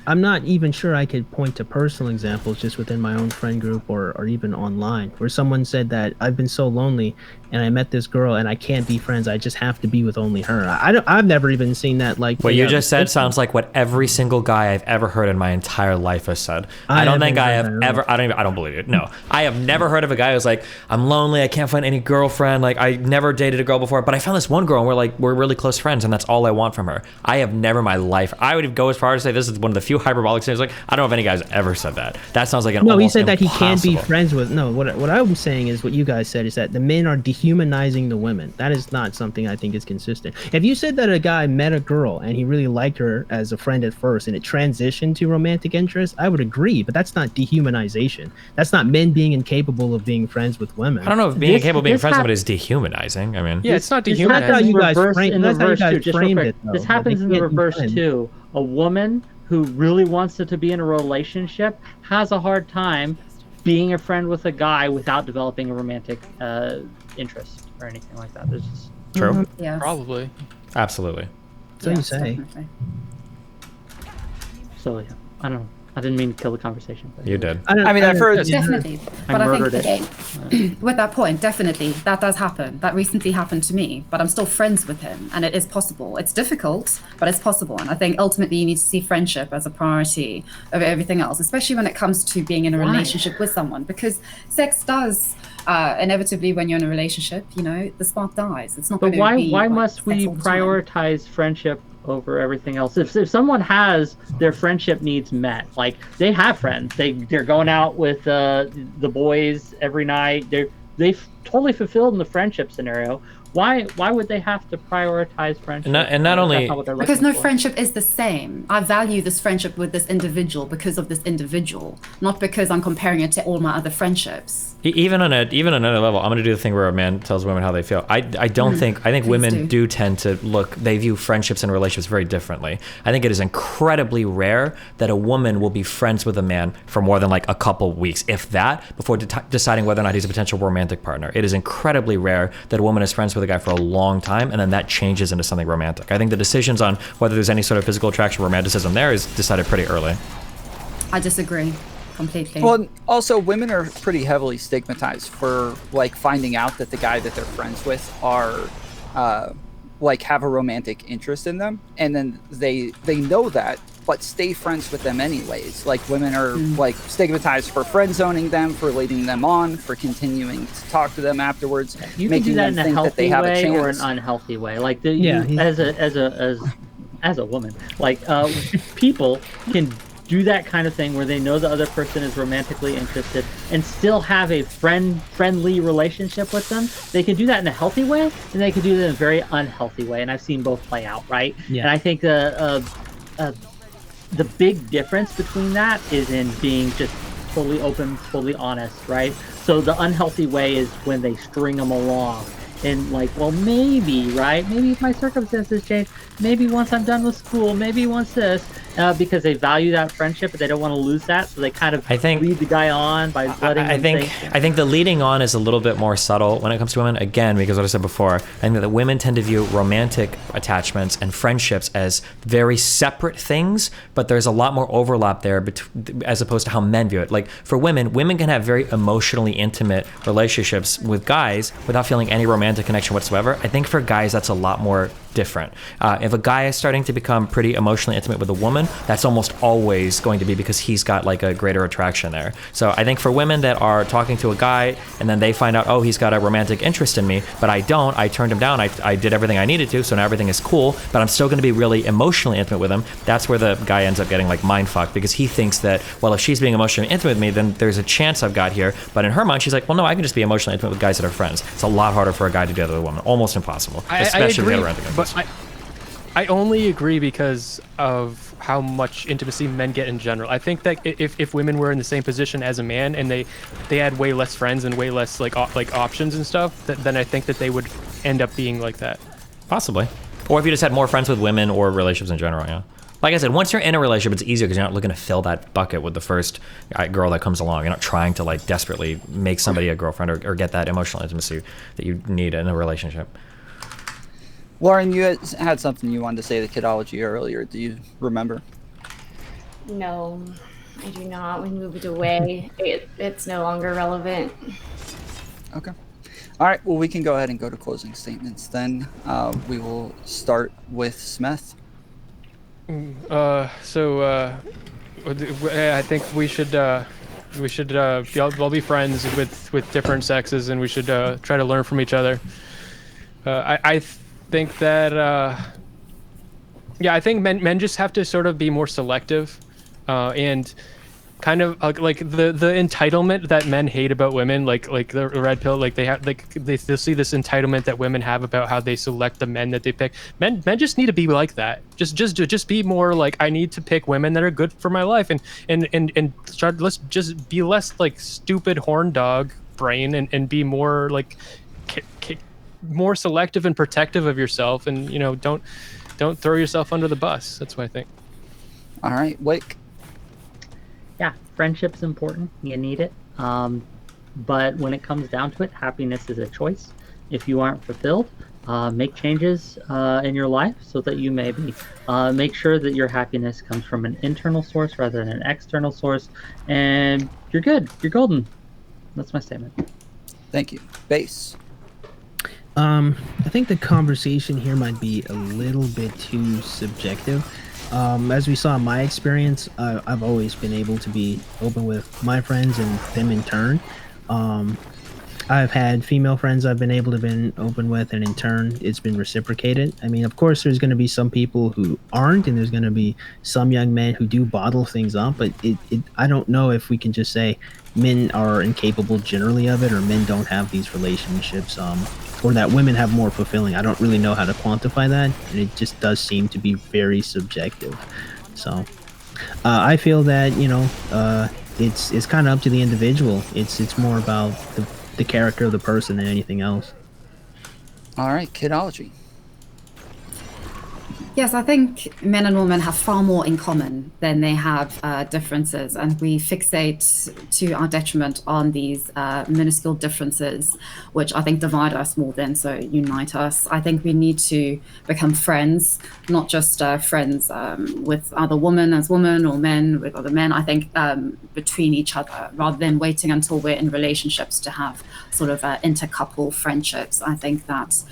I'm not even sure I could point to personal examples just within my own friend group or even online where someone said that I've been so lonely and I met this girl and I can't be friends. I just have to be with only her. I've never even seen that. Like what you just said sounds like what every single guy I've ever heard in my entire life has said. I don't think I have ever. I don't believe it. No, I have never heard of a guy who's like, I'm lonely. I can't find any girlfriend. Like I never dated a girl before, but I found this one girl and we're really close friends, and that's all I want from her. I have never in my life. I would go as far as to say this is one of the few hyperbolic statements. Like I don't know if any guys ever said that. That sounds like an no. He almost said that he can't be impossible. friends with. No, what I'm saying is what you guys said is that the men are dehumanizing the women. That is not something I think is consistent. If you said that a guy met a girl and he really liked her as a friend at first and it transitioned to romantic interest, I would agree, but that's not dehumanization. That's not men being incapable of being friends with women. I don't know if being incapable of being friends with it is dehumanizing. I mean, Yeah, it's not This dehumanizing. happens in you guys reverse, framed- in that's how you reverse guys too. Just real framed quick, it, though, this that happens they in the can't be reverse friends. too. A woman who really wants to be in a relationship has a hard time being a friend with a guy without developing a romantic interest or anything like that. There's just, true. Yeah. Probably. Absolutely. So you say. Definitely. so yeah, I don't know. I didn't mean to kill the conversation. But You did. I mean, I've heard. Definitely. But I murdered think with that point, definitely, that does happen. That recently happened to me, but I'm still friends with him, and it is possible. It's difficult, but it's possible. And I think ultimately you need to see friendship as a priority over everything else, especially when it comes to being in a relationship with someone, because sex does inevitably, when you're in a relationship, you know, the spark dies. It's not But going to be why like must sex we all the time. prioritize friendship over everything else? If someone has their friendship needs met, like they have friends, they're going out with the boys every night, they've totally fulfilled in the friendship scenario. Why would they have to prioritize friendship? And not only- That's not what they're Because looking no for. friendship is the same. I value this friendship with this individual because of this individual, not because I'm comparing it to all my other friendships. Even on another level, I'm going to do the thing where a man tells women how they feel. I think women do tend to they view friendships and relationships very differently. I think it is incredibly rare that a woman will be friends with a man for more than like a couple weeks, if that, before deciding whether or not he's a potential romantic partner. It is incredibly rare that a woman is friends with a guy for a long time and then that changes into something romantic. I think the decisions on whether there's any sort of physical attraction, romanticism there is decided pretty early. I disagree completely. Well, also women are pretty heavily stigmatized for like finding out that the guy that they're friends with are like have a romantic interest in them, and then they know that but stay friends with them anyways. Like women are like stigmatized for friend zoning them, for leading them on, for continuing to talk to them afterwards, You can do making that them in a think that they healthy have a way or an chance. unhealthy way. Like as a woman, like people can do that kind of thing where they know the other person is romantically interested and still have a friendly relationship with them. They can do that in a healthy way, and they can do that in a very unhealthy way. And I've seen both play out, right? Yeah. And I think the big difference between that is in being just totally open, totally honest, right? So the unhealthy way is when they string them along and like, well, maybe, right? Maybe if my circumstances change, maybe once I'm done with school, maybe once this, because they value that friendship, but they don't want to lose that, so they kind of lead the guy on by letting I think the leading on is a little bit more subtle when it comes to women, again, because what I said before, I think that women tend to view romantic attachments and friendships as very separate things, but there's a lot more overlap there as opposed to how men view it. Like for women can have very emotionally intimate relationships with guys without feeling any romantic connection whatsoever. I think for guys that's a lot more different. If a guy is starting to become pretty emotionally intimate with a woman, that's almost always going to be because he's got like a greater attraction there. So I think for women that are talking to a guy and then they find out, oh, he's got a romantic interest in me, but I don't, I turned him down, I did everything I needed to, so now everything is cool, but I'm still going to be really emotionally intimate with him. That's where the guy ends up getting like mind fucked, because he thinks that, well, if she's being emotionally intimate with me, then there's a chance I've got here. But in her mind, she's like, well, no, I can just be emotionally intimate with guys that are friends. It's a lot harder for a guy to do that with a woman. Almost impossible. Especially I agree, with romantic interest. but I only agree because of how much intimacy men get in general. I think that if women were in the same position as a man and they had way less friends and way less like options and stuff, then I think that they would end up being like that. Possibly. Or if you just had more friends with women or relationships in general, yeah. Like I said, once you're in a relationship, it's easier because you're not looking to fill that bucket with the first girl that comes along. You're not trying to like desperately make somebody a girlfriend or get that emotional intimacy that you need in a relationship. Lauren, you had something you wanted to say to Kidology earlier. Do you remember? No, I do not. We moved away. It's no longer relevant. Okay. All right, well, we can go ahead and go to closing statements then. We will start with Smith. I think we should all be friends with different sexes, and we should try to learn from each other. I think that I think men just have to sort of be more selective, and kind of like the entitlement that men hate about women, like the red pill, like they have, like they'll see this entitlement that women have about how they select the men that they pick. Men just need to be like that. Just be more like, I need to pick women that are good for my life, and start, let's just be less like stupid horn dog brain, and be more like more selective and protective of yourself, and don't throw yourself under the bus. That's what I think. All right, Wake. Yeah, friendship's important. You need it. But when it comes down to it, happiness is a choice. If you aren't fulfilled, make changes in your life so that you may be. Make sure that your happiness comes from an internal source rather than an external source, and you're good. You're golden. That's my statement. Thank you. Base. I think the conversation here might be a little bit too subjective. As we saw in my experience, I've always been able to be open with my friends and them in turn. I've had female friends I've been able to be open with, and in turn, it's been reciprocated. I mean, of course, there's going to be some people who aren't, and there's going to be some young men who do bottle things up, but I don't know if we can just say men are incapable generally of it, or men don't have these relationships, or that women have more fulfilling. I don't really know how to quantify that, and it just does seem to be very subjective. So I feel that it's kind of up to the individual. It's more about the character of the person than anything else. All right, Kidology. Yes, I think men and women have far more in common than they have differences, and we fixate to our detriment on these minuscule differences, which I think divide us more than so unite us. I think we need to become friends, not just friends with other women as women, or men with other men. I think between each other, rather than waiting until we're in relationships to have sort of intercouple friendships. I think that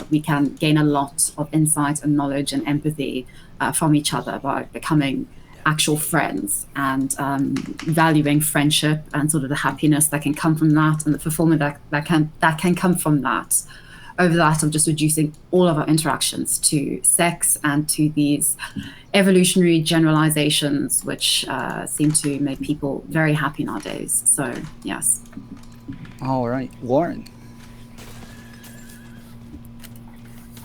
we can gain a lot of insight and knowledge and empathy from each other by becoming actual friends, and valuing friendship and sort of the happiness that can come from that, and the fulfillment that can come from that, over that of just reducing all of our interactions to sex and to these evolutionary generalizations, which seem to make people very happy nowadays. So yes. All right, Lauren.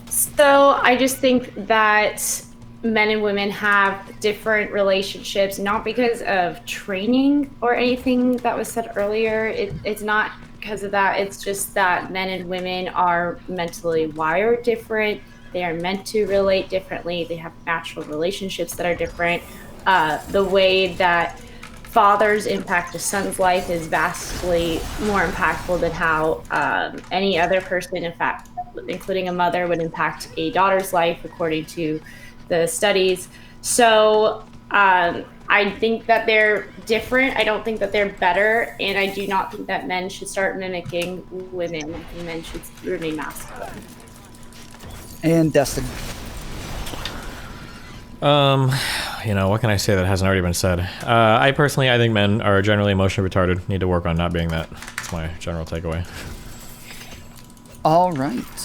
So I just think that men and women have different relationships, not because of training or anything that was said earlier. It's not because of that. It's just that men and women are mentally wired different. They are meant to relate differently. They have natural relationships that are different. The way that fathers impact a son's life is vastly more impactful than how any other person, in fact, including a mother, would impact a daughter's life, according to the studies. So I think that they're different. I don't think that they're better, and I do not think that men should start mimicking women. I think men should remain masculine. And Destiny. What can I say that hasn't already been said? I think men are generally emotionally retarded. Need to work on not being that. That's my general takeaway. All right.